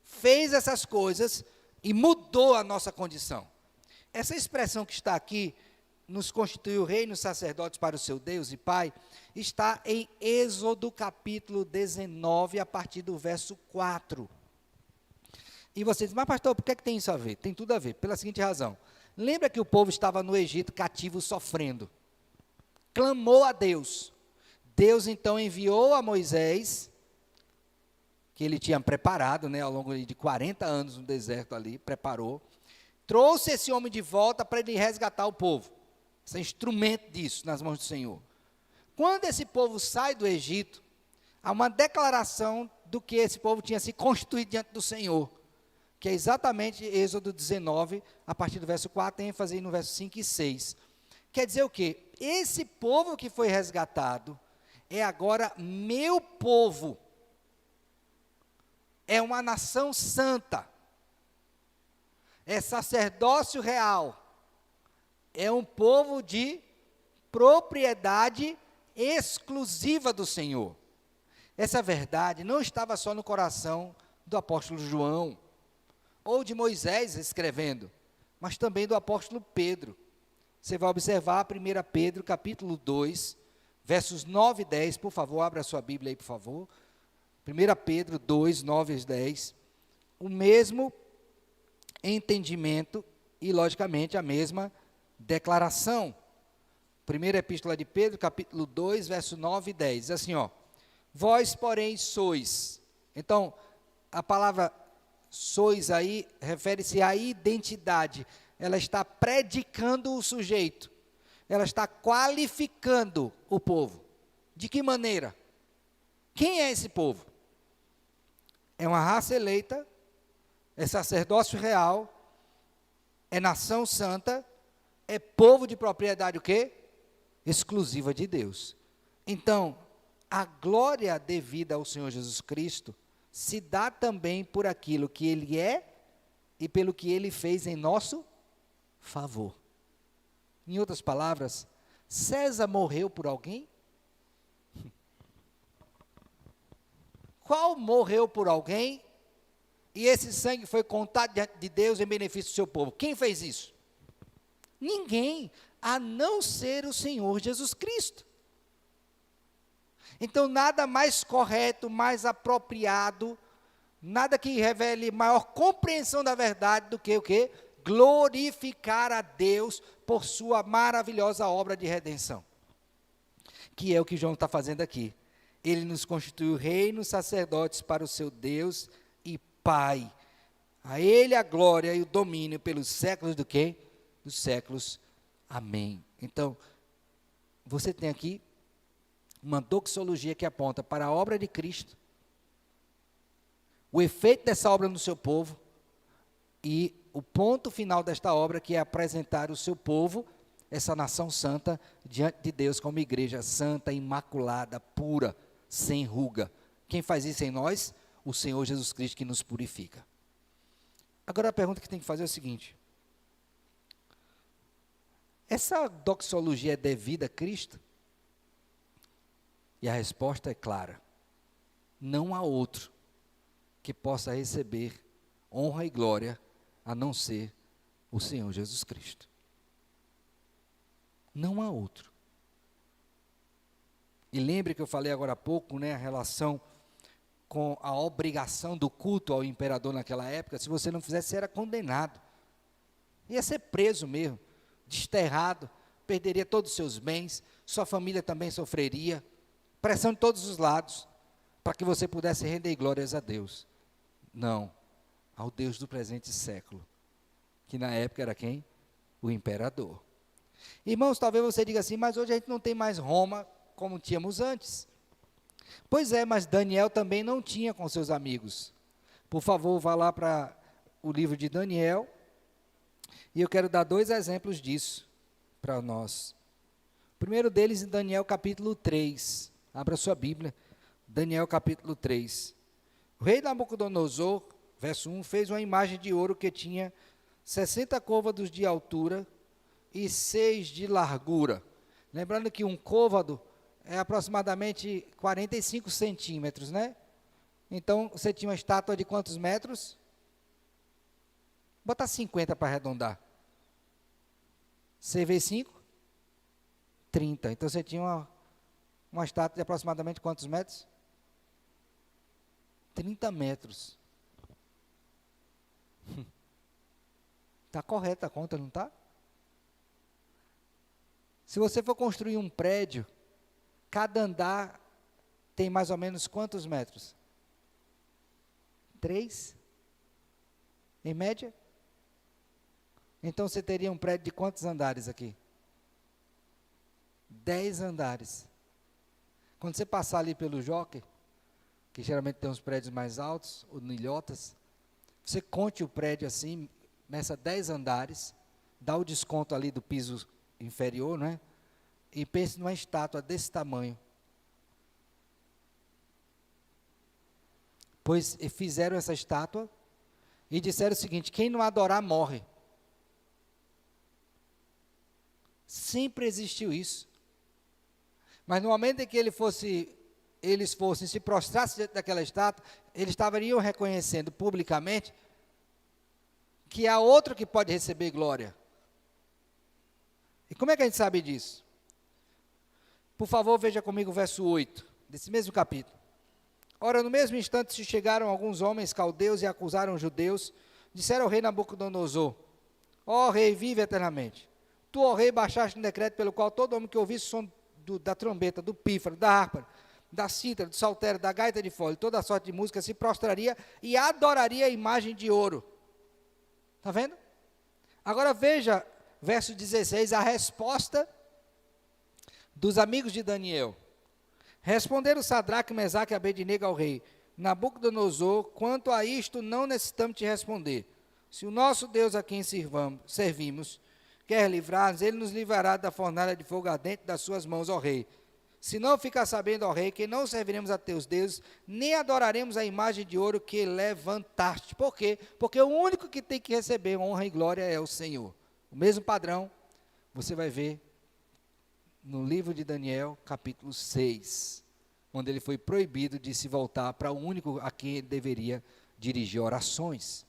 fez essas coisas e mudou a nossa condição. Essa expressão que está aqui, nos constituiu reino, sacerdotes para o seu Deus e Pai, está em Êxodo capítulo 19, a partir do verso 4. E você diz, mas pastor, por que tem isso a ver? Tem tudo a ver, pela seguinte razão. Lembra que o povo estava no Egito cativo sofrendo. Clamou a Deus. Deus então enviou a Moisés, que ele tinha preparado, né, ao longo de 40 anos no deserto ali, preparou. Trouxe esse homem de volta para ele resgatar o povo. Esse instrumento disso nas mãos do Senhor. Quando esse povo sai do Egito, há uma declaração do que esse povo tinha se constituído diante do Senhor, que é exatamente Êxodo 19, a partir do verso 4, tem ênfase aí no verso 5 e 6. Quer dizer o quê? Esse povo que foi resgatado é agora meu povo. É uma nação santa. É sacerdócio real. É um povo de propriedade exclusiva do Senhor. Essa verdade não estava só no coração do apóstolo João, ou de Moisés escrevendo, mas também do apóstolo Pedro. Você vai observar 1 Pedro, capítulo 2, versos 9 e 10, por favor, abra a sua Bíblia aí, por favor. 1 Pedro 2, 9 e 10, o mesmo entendimento e, logicamente, a mesma declaração. Primeira Epístola de Pedro, capítulo 2, verso 9 e 10, diz assim, ó, vós, porém, sois. Então, a palavra sois aí refere-se à identidade. Ela está predicando o sujeito. Ela está qualificando o povo. De que maneira? Quem é esse povo? É uma raça eleita, é sacerdócio real, é nação santa, é povo de propriedade o quê? Exclusiva de Deus. Então, a glória devida ao Senhor Jesus Cristo se dá também por aquilo que Ele é e pelo que Ele fez em nosso favor. Em outras palavras, César morreu por alguém? Qual morreu por alguém e esse sangue foi contado diante de Deus em benefício do seu povo? Quem fez isso? Ninguém, a não ser o Senhor Jesus Cristo. Então, nada mais correto, mais apropriado, nada que revele maior compreensão da verdade do que o quê? Glorificar a Deus por sua maravilhosa obra de redenção. Que é o que João está fazendo aqui. Ele nos constituiu reinos, sacerdotes para o seu Deus e Pai. A Ele a glória e o domínio pelos séculos do quê? Dos séculos. Amém. Então, você tem aqui uma doxologia que aponta para a obra de Cristo, o efeito dessa obra no seu povo e o ponto final desta obra, que é apresentar o seu povo, essa nação santa, diante de Deus como igreja santa, imaculada, pura, sem ruga. Quem faz isso em nós? O Senhor Jesus Cristo, que nos purifica. Agora a pergunta que tem que fazer é o seguinte: essa doxologia é devida a Cristo? E a resposta é clara: não há outro que possa receber honra e glória a não ser o Senhor Jesus Cristo. Não há outro. E lembre que eu falei agora há pouco, né, a relação com a obrigação do culto ao imperador naquela época. Se você não fizesse, você era condenado. Ia ser preso mesmo, desterrado, perderia todos os seus bens, sua família também sofreria, pressão de todos os lados, para que você pudesse render glórias a Deus. Não, ao Deus do presente século, que na época era quem? O imperador. Irmãos, talvez você diga assim, mas hoje a gente não tem mais Roma como tínhamos antes. Pois é, mas Daniel também não tinha com seus amigos. Por favor, vá lá para o livro de Daniel, e eu quero dar 2 exemplos disso para nós. O primeiro deles em Daniel capítulo 3. Abra sua Bíblia, Daniel capítulo 3. O rei Nabucodonosor, verso 1, fez uma imagem de ouro que tinha 60 côvados de altura e 6 de largura. Lembrando que um côvado é aproximadamente 45 centímetros, né? Então, você tinha uma estátua de quantos metros? Bota 50 para arredondar. Você vê 5? 30. Então, você tinha uma estátua de aproximadamente quantos metros? 30 metros. Está correta a conta, não está? Se você for construir um prédio, cada andar tem mais ou menos quantos metros? 3? Em média? Então você teria um prédio de quantos andares aqui? 10 andares. Quando você passar ali pelo Jockey, que geralmente tem uns prédios mais altos, ou no Ilhotas, você conte o prédio assim, nessa 10 andares, dá o desconto ali do piso inferior, não é? E pense numa estátua desse tamanho. Pois fizeram essa estátua e disseram o seguinte: quem não adorar morre. Sempre existiu isso. Mas no momento em que eles fossem se prostrassem diante daquela estátua, eles estariam reconhecendo publicamente que há outro que pode receber glória. E como é que a gente sabe disso? Por favor, veja comigo o verso 8, desse mesmo capítulo. Ora, no mesmo instante se chegaram alguns homens caldeus e acusaram os judeus, disseram ao rei Nabucodonosor: ó rei, vive eternamente. Tu, ó rei, baixaste um decreto pelo qual todo homem que ouvisse o som da trombeta, do pífaro, da harpa, da cítara, do saltério, da gaita de fole, toda sorte de música, se prostraria e adoraria a imagem de ouro. Está vendo? Agora veja, verso 16, a resposta dos amigos de Daniel. Responderam Sadraque, Mesaque e Abednego ao rei: Nabucodonosor, quanto a isto não necessitamos te responder. Se o nosso Deus a quem servimos quer livrar-nos, ele nos livrará da fornalha de fogo ardente das suas mãos, ó rei. Se não ficar sabendo, ó rei, que não serviremos a teus deuses, nem adoraremos a imagem de ouro que levantaste. Por quê? Porque o único que tem que receber honra e glória é o Senhor. O mesmo padrão você vai ver no livro de Daniel, capítulo 6, onde ele foi proibido de se voltar para o único a quem ele deveria dirigir orações,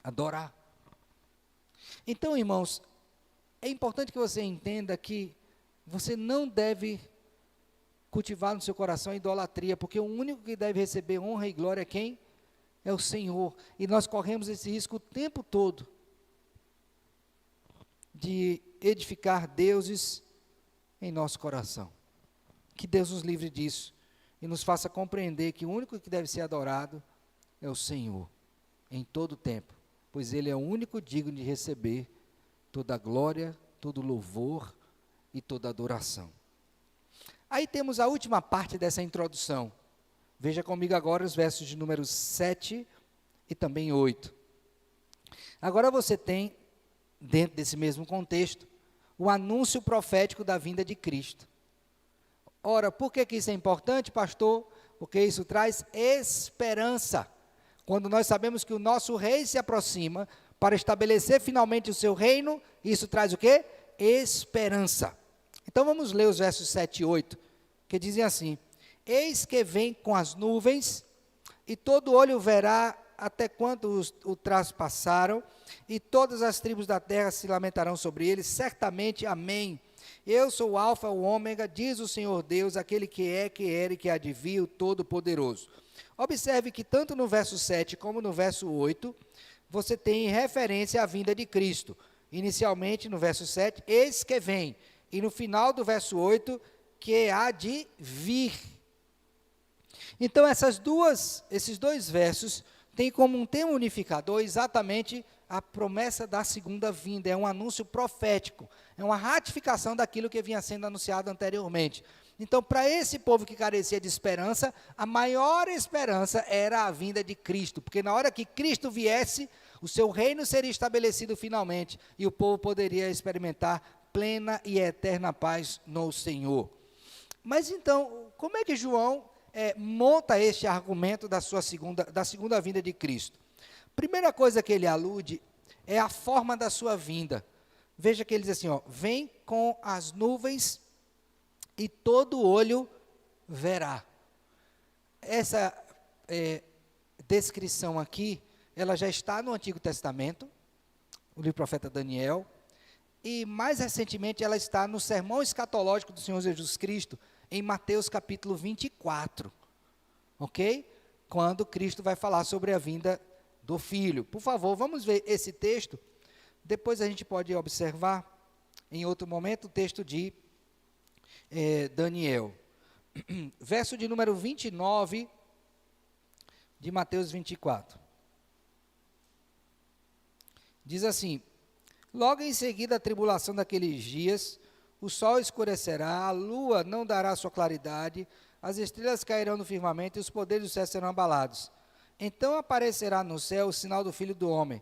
adorar. Então, irmãos, é importante que você entenda que você não deve cultivar no seu coração a idolatria, porque o único que deve receber honra e glória é quem? É o Senhor. E nós corremos esse risco o tempo todo de edificar deuses em nosso coração. Que Deus nos livre disso e nos faça compreender que o único que deve ser adorado é o Senhor, em todo o tempo, pois Ele é o único digno de receber toda a glória, todo o louvor e toda a adoração. Aí temos a última parte dessa introdução, Veja comigo agora os versos de número 7 e também 8. Agora você tem, dentro desse mesmo contexto, o anúncio profético da vinda de Cristo. Ora, por que isso é importante, pastor? Porque isso traz esperança. Quando nós sabemos que o nosso rei se aproxima para estabelecer finalmente o seu reino, isso traz o quê? Esperança. Então vamos ler os versos 7 e 8, que dizem assim: eis que vem com as nuvens, e todo olho verá até quando o traspassaram, e todas as tribos da terra se lamentarão sobre ele, certamente, amém. Eu sou o alfa, o ômega, diz o Senhor Deus, aquele que é, que era e que há de vir, o Todo-Poderoso. Observe que tanto no verso 7 como no verso 8, você tem referência à vinda de Cristo. Inicialmente, no verso 7, eis que vem, e no final do verso 8, que há de vir. Então, esses dois versos têm como um tema unificador exatamente a promessa da segunda vinda. É um anúncio profético, é uma ratificação daquilo que vinha sendo anunciado anteriormente. Então, para esse povo que carecia de esperança, a maior esperança era a vinda de Cristo, porque na hora que Cristo viesse, o seu reino seria estabelecido finalmente, e o povo poderia experimentar plena e eterna paz no Senhor. Mas então, como é que João monta este argumento da segunda vinda de Cristo? Primeira coisa que ele alude é a forma da sua vinda. Veja que ele diz assim, vem com as nuvens e todo olho verá. Essa descrição aqui, ela já está no Antigo Testamento, o livro do profeta Daniel, e mais recentemente ela está no sermão escatológico do Senhor Jesus Cristo, em Mateus capítulo 24, ok? Quando Cristo vai falar sobre a vinda do Filho. Por favor, vamos ver esse texto, depois a gente pode observar, em outro momento, o texto de Daniel. Verso de número 29, de Mateus 24. Diz assim: logo em seguida a tribulação daqueles dias, o sol escurecerá, a lua não dará sua claridade, as estrelas cairão no firmamento e os poderes do céu serão abalados. Então aparecerá no céu o sinal do Filho do Homem.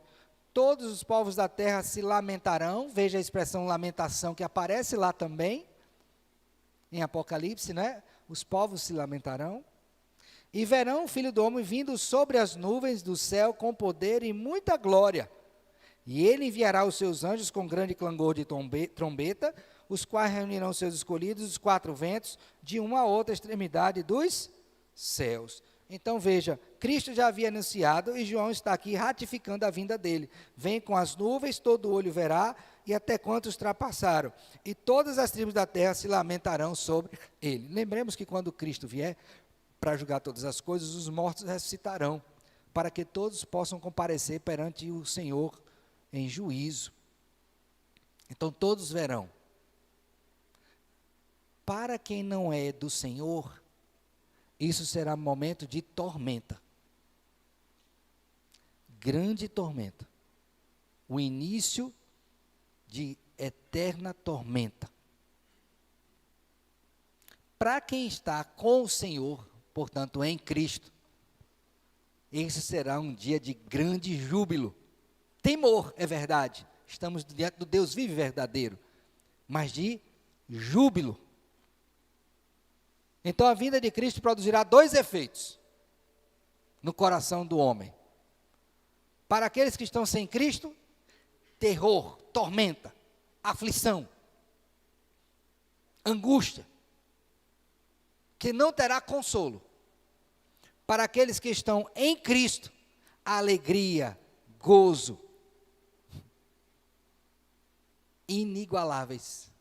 Todos os povos da terra se lamentarão, veja a expressão lamentação que aparece lá também, em Apocalipse, né? Os povos se lamentarão, e verão o Filho do Homem vindo sobre as nuvens do céu com poder e muita glória. E ele enviará os seus anjos com grande clangor de trombeta, os quais reunirão seus escolhidos, os quatro ventos, de uma a outra extremidade dos céus. Então veja, Cristo já havia anunciado e João está aqui ratificando a vinda dele. Vem com as nuvens, todo olho verá, e até quantos ultrapassaram. E todas as tribos da terra se lamentarão sobre ele. Lembremos que quando Cristo vier para julgar todas as coisas, os mortos ressuscitarão, para que todos possam comparecer perante o Senhor em juízo. Então todos verão. Para quem não é do Senhor, isso será momento de tormenta. Grande tormenta. O início de eterna tormenta. Para quem está com o Senhor, portanto em Cristo, esse será um dia de grande júbilo. Temor, é verdade. Estamos diante do Deus vivo e verdadeiro. Mas de júbilo. Então a vinda de Cristo produzirá dois efeitos no coração do homem. Para aqueles que estão sem Cristo, terror, tormenta, aflição, angústia, que não terá consolo. Para aqueles que estão em Cristo, alegria, gozo, inigualáveis.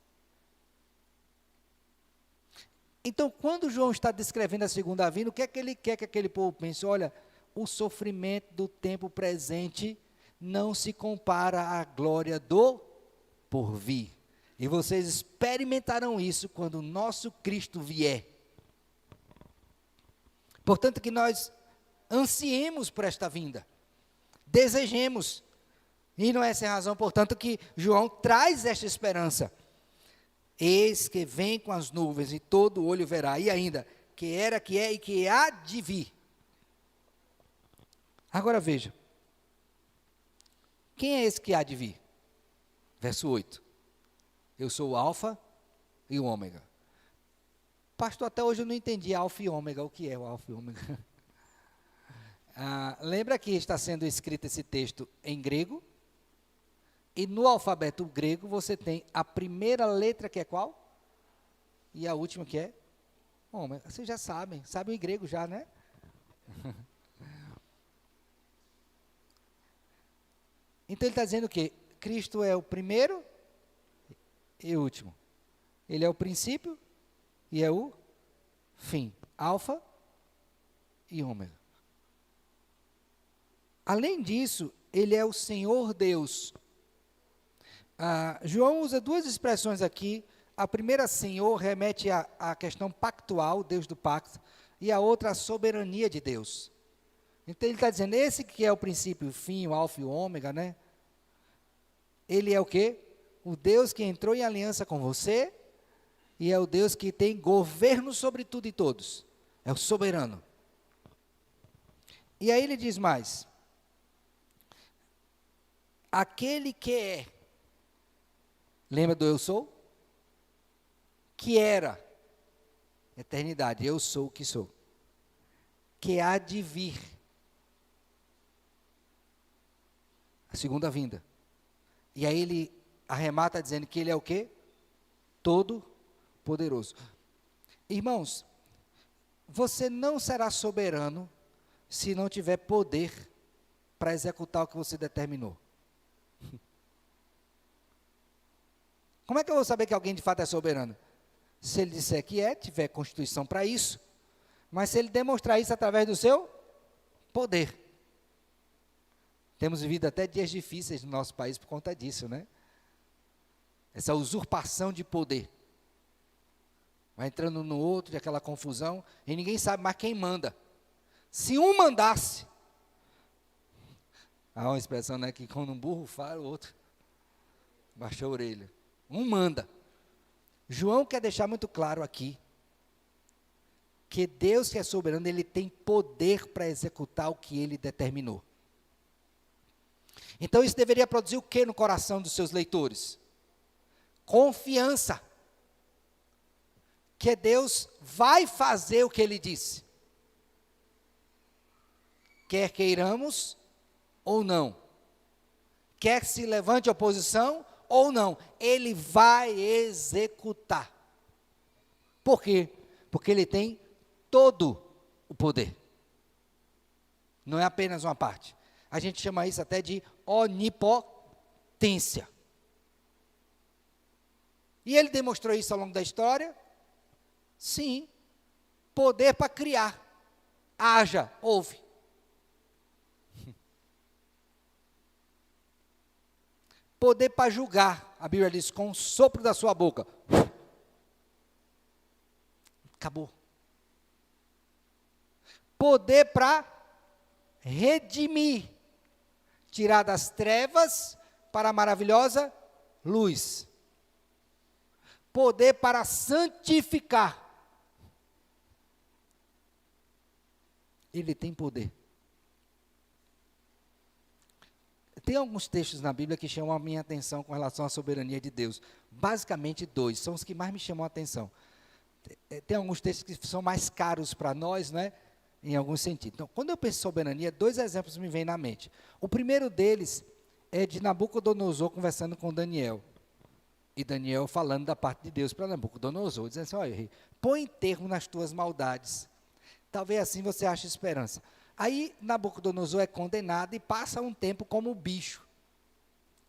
Então, quando João está descrevendo a segunda vinda, o que é que ele quer que aquele povo pense? Olha, o sofrimento do tempo presente não se compara à glória do porvir. E vocês experimentarão isso quando o nosso Cristo vier. Portanto, que nós ansiemos por esta vinda. Desejemos. E não é essa a razão, portanto, que João traz esta esperança. Eis que vem com as nuvens e todo olho verá. E ainda, que era, que é e que há de vir. Agora veja, quem é esse que há de vir? Verso 8. Eu sou o alfa e o ômega. Pastor, até hoje eu não entendi alfa e ômega. O que é o alfa e ômega? Lembra que está sendo escrito esse texto em grego? E no alfabeto grego você tem a primeira letra que é qual? E a última que é? Ômega. Vocês já sabem em grego já, né? Então ele está dizendo que Cristo é o primeiro e o último. Ele é o princípio e é o fim. Alfa e ômega. Além disso, ele é o Senhor Deus. João usa duas expressões aqui. A primeira, Senhor, remete à questão pactual, Deus do pacto, e a outra, a soberania de Deus. Então ele está dizendo, esse que é o princípio, o fim, o alfa e o ômega, né? Ele é o quê? O Deus que entrou em aliança com você, e é o Deus que tem governo sobre tudo e todos. É o soberano. E aí ele diz mais, aquele que é, lembra do eu sou? Que era, eternidade, eu sou o que sou. Que há de vir, a segunda vinda. E aí ele arremata dizendo que ele é o quê? Todo poderoso. Irmãos, você não será soberano se não tiver poder para executar o que você determinou. Como é que eu vou saber que alguém de fato é soberano? Se ele disser que é, tiver constituição para isso, mas se ele demonstrar isso através do seu poder. Temos vivido até dias difíceis no nosso país por conta disso, né? Essa usurpação de poder. Vai entrando no outro, de aquela confusão, e ninguém sabe mais quem manda. Se um mandasse, há uma expressão, né, que quando um burro fala, o outro baixa a orelha. Um manda. João quer deixar muito claro aqui, que Deus que é soberano, ele tem poder para executar o que ele determinou. Então isso deveria produzir o que no coração dos seus leitores? Confiança. Que Deus vai fazer o que ele disse. Quer queiramos ou não. Quer que se levante oposição ou não. Ele vai executar. Por quê? Porque ele tem todo o poder. Não é apenas uma parte. A gente chama isso até de onipotência. E ele demonstrou isso ao longo da história? Sim. Poder para criar. Haja, ouve. Poder para julgar. A Bíblia diz, com o sopro da sua boca. Acabou. Poder para redimir. Tirar das trevas para a maravilhosa luz. Poder para santificar. Ele tem poder. Tem alguns textos na Bíblia que chamam a minha atenção com relação à soberania de Deus. Basicamente dois, são os que mais me chamam a atenção. Tem alguns textos que são mais caros para nós, né? Em algum sentido. Então, quando eu penso em soberania, dois exemplos me vêm na mente. O primeiro deles é de Nabucodonosor conversando com Daniel. E Daniel falando da parte de Deus para Nabucodonosor, dizendo assim, olha, rei, põe termo nas tuas maldades. Talvez assim você ache esperança. Aí Nabucodonosor é condenado e passa um tempo como bicho.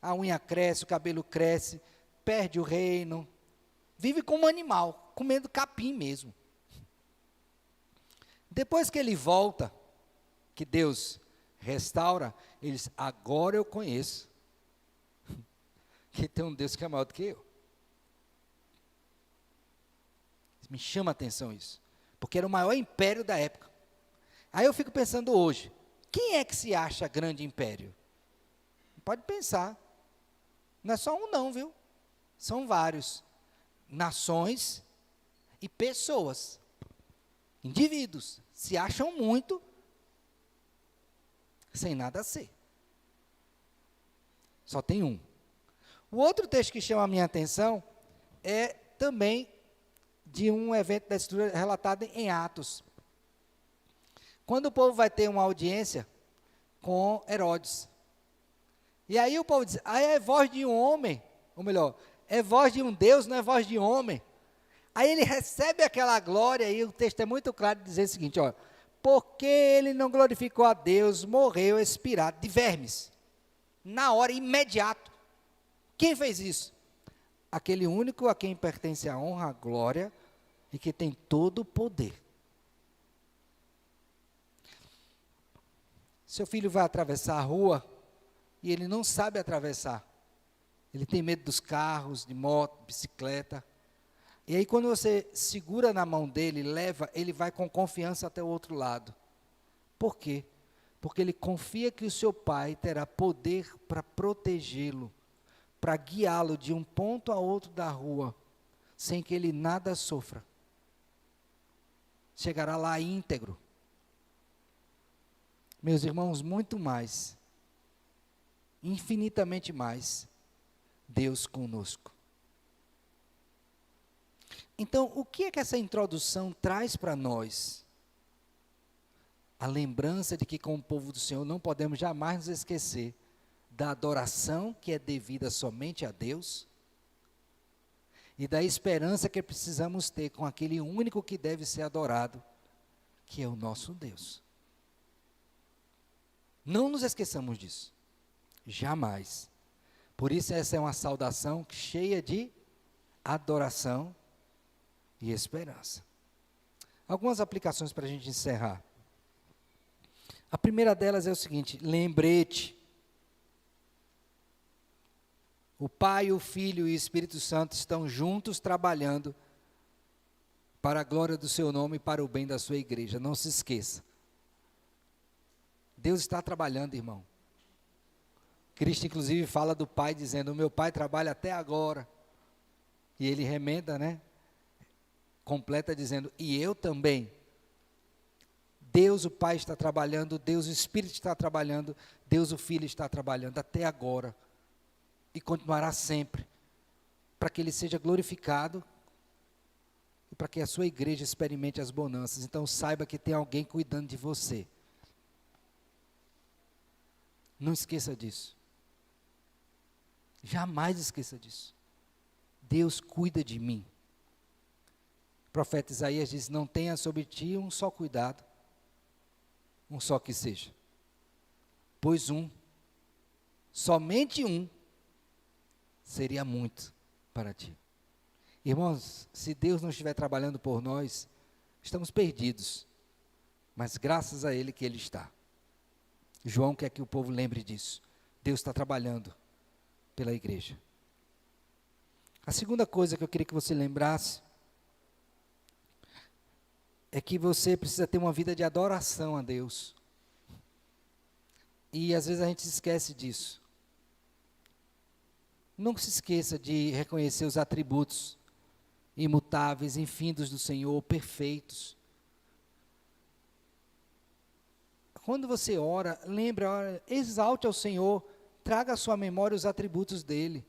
A unha cresce, o cabelo cresce, perde o reino. Vive como um animal, comendo capim mesmo. Depois que ele volta, que Deus restaura, ele diz, agora eu conheço que tem um Deus que é maior do que eu. Me chama a atenção isso, porque era o maior império da época. Aí eu fico pensando hoje, quem é que se acha grande império? Pode pensar, não é só um não, viu? São vários, nações e pessoas. Indivíduos se acham muito sem nada a ser. Só tem um. O outro texto que chama a minha atenção é também de um evento da Escritura relatado em Atos. Quando o povo vai ter uma audiência com Herodes. E aí o povo diz, é voz de um homem, ou melhor, é voz de um Deus, não é voz de homem. Aí ele recebe aquela glória, e o texto é muito claro de dizer o seguinte, ó, porque ele não glorificou a Deus, morreu expirado de vermes. Na hora, imediato. Quem fez isso? Aquele único a quem pertence a honra, a glória, e que tem todo o poder. Seu filho vai atravessar a rua, e ele não sabe atravessar. Ele tem medo dos carros, de moto, bicicleta. E aí quando você segura na mão dele, leva, ele vai com confiança até o outro lado. Por quê? Porque ele confia que o seu pai terá poder para protegê-lo, para guiá-lo de um ponto a outro da rua, sem que ele nada sofra. Chegará lá íntegro. Meus irmãos, muito mais, infinitamente mais, Deus conosco. Então, o que é que essa introdução traz para nós? A lembrança de que, como povo do Senhor, não podemos jamais nos esquecer da adoração que é devida somente a Deus e da esperança que precisamos ter com aquele único que deve ser adorado, que é o nosso Deus. Não nos esqueçamos disso. Jamais. Por isso essa é uma saudação cheia de adoração e esperança. Algumas aplicações para a gente encerrar. A primeira delas é o seguinte, lembrete. O Pai, o Filho e o Espírito Santo estão juntos trabalhando para a glória do seu nome e para o bem da sua igreja. Não se esqueça. Deus está trabalhando, irmão. Cristo, inclusive, fala do Pai, dizendo, o meu Pai trabalha até agora. E ele remenda, né? Completa dizendo, e eu também. Deus o Pai está trabalhando, Deus o Espírito está trabalhando, Deus o Filho está trabalhando até agora. E continuará sempre. Para que ele seja glorificado e para que a sua igreja experimente as bonanças. Então saiba que tem alguém cuidando de você. Não esqueça disso. Jamais esqueça disso. Deus cuida de mim. O profeta Isaías diz, não tenha sobre ti um só cuidado, um só que seja. Pois somente um, seria muito para ti. Irmãos, se Deus não estiver trabalhando por nós, estamos perdidos. Mas graças a Ele que Ele está. João quer que o povo lembre disso. Deus está trabalhando pela igreja. A segunda coisa que eu queria que você lembrasse é que você precisa ter uma vida de adoração a Deus. E às vezes a gente esquece disso. Não se esqueça de reconhecer os atributos imutáveis, infindos do Senhor, perfeitos. Quando você ora, exalte ao Senhor, traga à sua memória os atributos dele.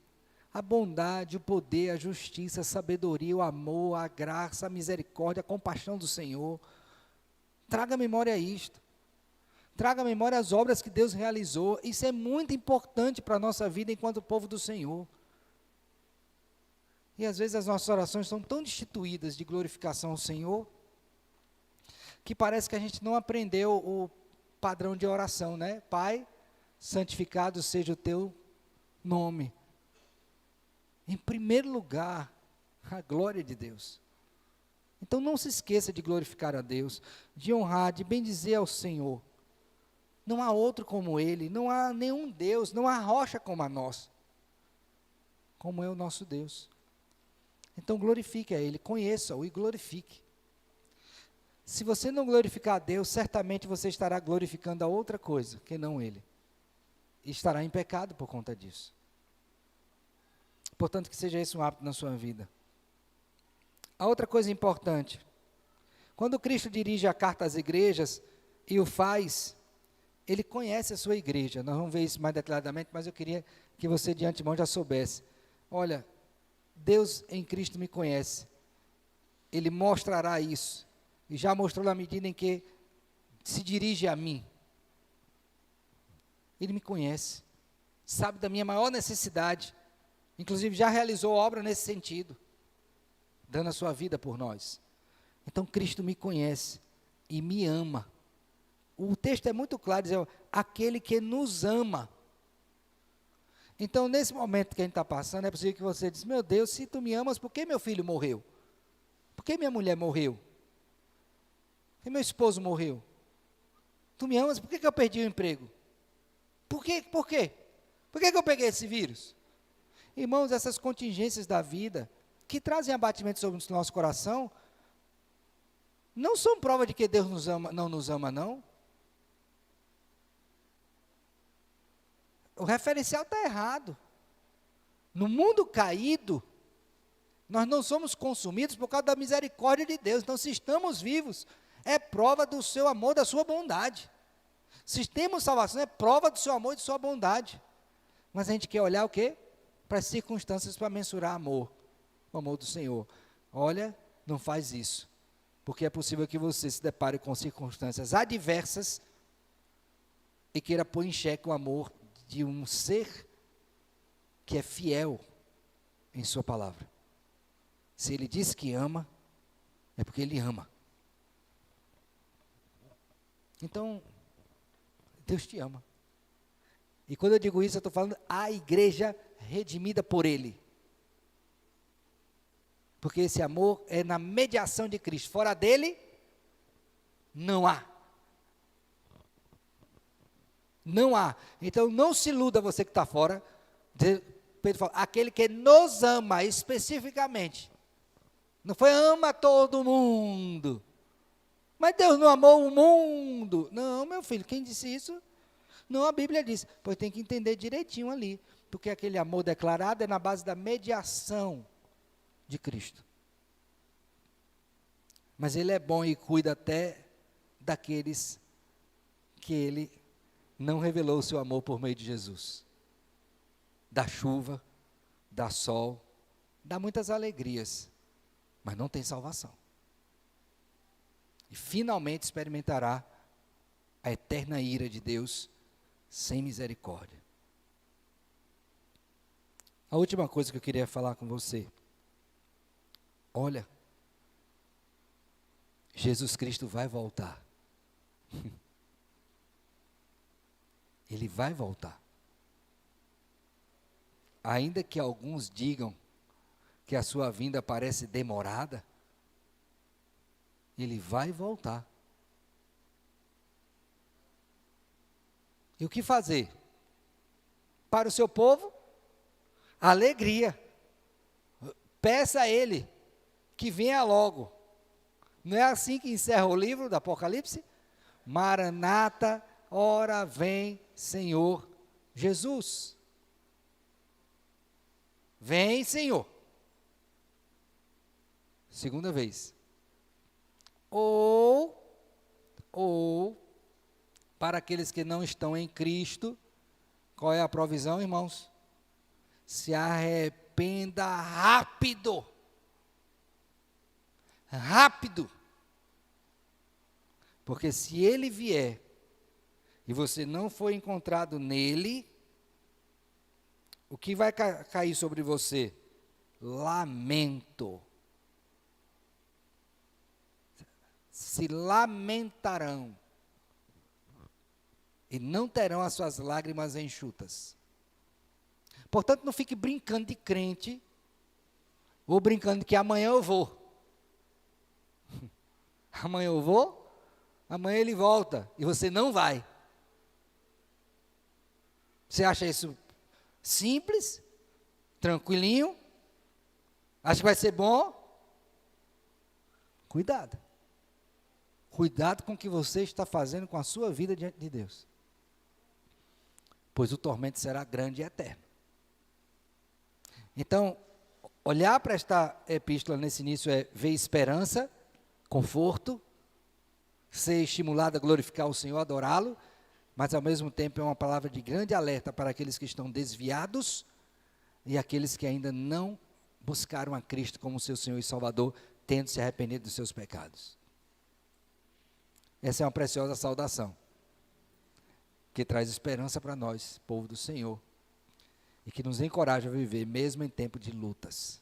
A bondade, o poder, a justiça, a sabedoria, o amor, a graça, a misericórdia, a compaixão do Senhor. Traga à memória isto. Traga à memória as obras que Deus realizou. Isso é muito importante para a nossa vida enquanto povo do Senhor. E às vezes as nossas orações são tão destituídas de glorificação ao Senhor, que parece que a gente não aprendeu o padrão de oração, né? Pai, santificado seja o teu nome. Em primeiro lugar, a glória de Deus. Então não se esqueça de glorificar a Deus, de honrar, de bendizer ao Senhor. Não há outro como Ele, não há nenhum Deus, não há rocha como a nossa, como é o nosso Deus. Então glorifique a Ele, conheça-o e glorifique. Se você não glorificar a Deus, certamente você estará glorificando a outra coisa, que não Ele. E estará em pecado por conta disso. Portanto, que seja esse um hábito na sua vida. A outra coisa importante, Quando Cristo dirige a carta às igrejas e o faz, ele conhece a sua igreja. Nós vamos ver isso mais detalhadamente, mas eu queria que você de antemão já soubesse. Olha, Deus em Cristo me conhece. Ele mostrará isso. E já mostrou na medida em que se dirige a mim. Ele me conhece. Sabe da minha maior necessidade. Inclusive já realizou obra nesse sentido. Dando a sua vida por nós. Então Cristo me conhece e me ama. O texto é muito claro, diz, aquele que nos ama. Então, nesse momento que a gente está passando, é possível que você diz, meu Deus, se tu me amas, por que meu filho morreu? Por que minha mulher morreu? Por que meu esposo morreu? Tu me amas, por que eu perdi o emprego? Por quê? Por quê? Por que eu peguei esse vírus? Irmãos, essas contingências da vida, que trazem abatimento sobre o nosso coração, não são prova de que Deus nos ama, não nos ama, não. O referencial está errado. No mundo caído, nós não somos consumidos por causa da misericórdia de Deus. Então, se estamos vivos, é prova do seu amor, da sua bondade. Se temos salvação, é prova do seu amor e de sua bondade. Mas a gente quer olhar o quê? Para as circunstâncias, para mensurar amor. O amor do Senhor. Olha, não faz isso. Porque é possível que você se depare com circunstâncias adversas e queira pôr em xeque o amor de um ser que é fiel em sua palavra. Se ele diz que ama, é porque ele ama. Então, Deus te ama. E quando eu digo isso, eu estou falando a igreja redimida por ele. Porque esse amor é na mediação de Cristo. Fora dele, não há. Não há. Então, não se iluda você que está fora. Pedro fala, aquele que nos ama especificamente. Não foi ama todo mundo. Mas Deus não amou o mundo. Não, meu filho, quem disse isso? Não, a Bíblia diz. Pois tem que entender direitinho ali. Porque aquele amor declarado é na base da mediação de Cristo. Mas ele é bom e cuida até daqueles que ele não revelou o seu amor por meio de Jesus. Dá chuva, dá sol, dá muitas alegrias, mas não tem salvação. E finalmente experimentará a eterna ira de Deus sem misericórdia. A última coisa que eu queria falar com você. Olha, Jesus Cristo vai voltar. Ele vai voltar. Ainda que alguns digam que a sua vinda parece demorada, ele vai voltar. E o que fazer? Para o seu povo, alegria. Peça a ele que venha logo. Não é assim que encerra o livro do Apocalipse? Maranata, ora vem, Senhor Jesus. Vem, Senhor. Segunda vez. Ou, para aqueles que não estão em Cristo, qual é a provisão, irmãos? Se arrependa rápido. Rápido. Porque se ele vier e você não for encontrado nele, o que vai cair sobre você? Lamento. Se lamentarão e não terão as suas lágrimas enxutas. Portanto, não fique brincando de crente ou brincando que amanhã eu vou. Amanhã eu vou, amanhã ele volta e você não vai. Você acha isso simples, tranquilinho? Acha que vai ser bom? Cuidado. Cuidado com o que você está fazendo com a sua vida diante de Deus. Pois o tormento será grande e eterno. Então, olhar para esta epístola nesse início é ver esperança, conforto, ser estimulado a glorificar o Senhor, adorá-lo, mas ao mesmo tempo é uma palavra de grande alerta para aqueles que estão desviados e aqueles que ainda não buscaram a Cristo como seu Senhor e Salvador, tendo se arrependido dos seus pecados. Essa é uma preciosa saudação, que traz esperança para nós, povo do Senhor, e que nos encoraja a viver mesmo em tempo de lutas.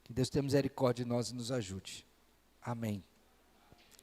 Que Deus tenha misericórdia de nós e nos ajude. Amém.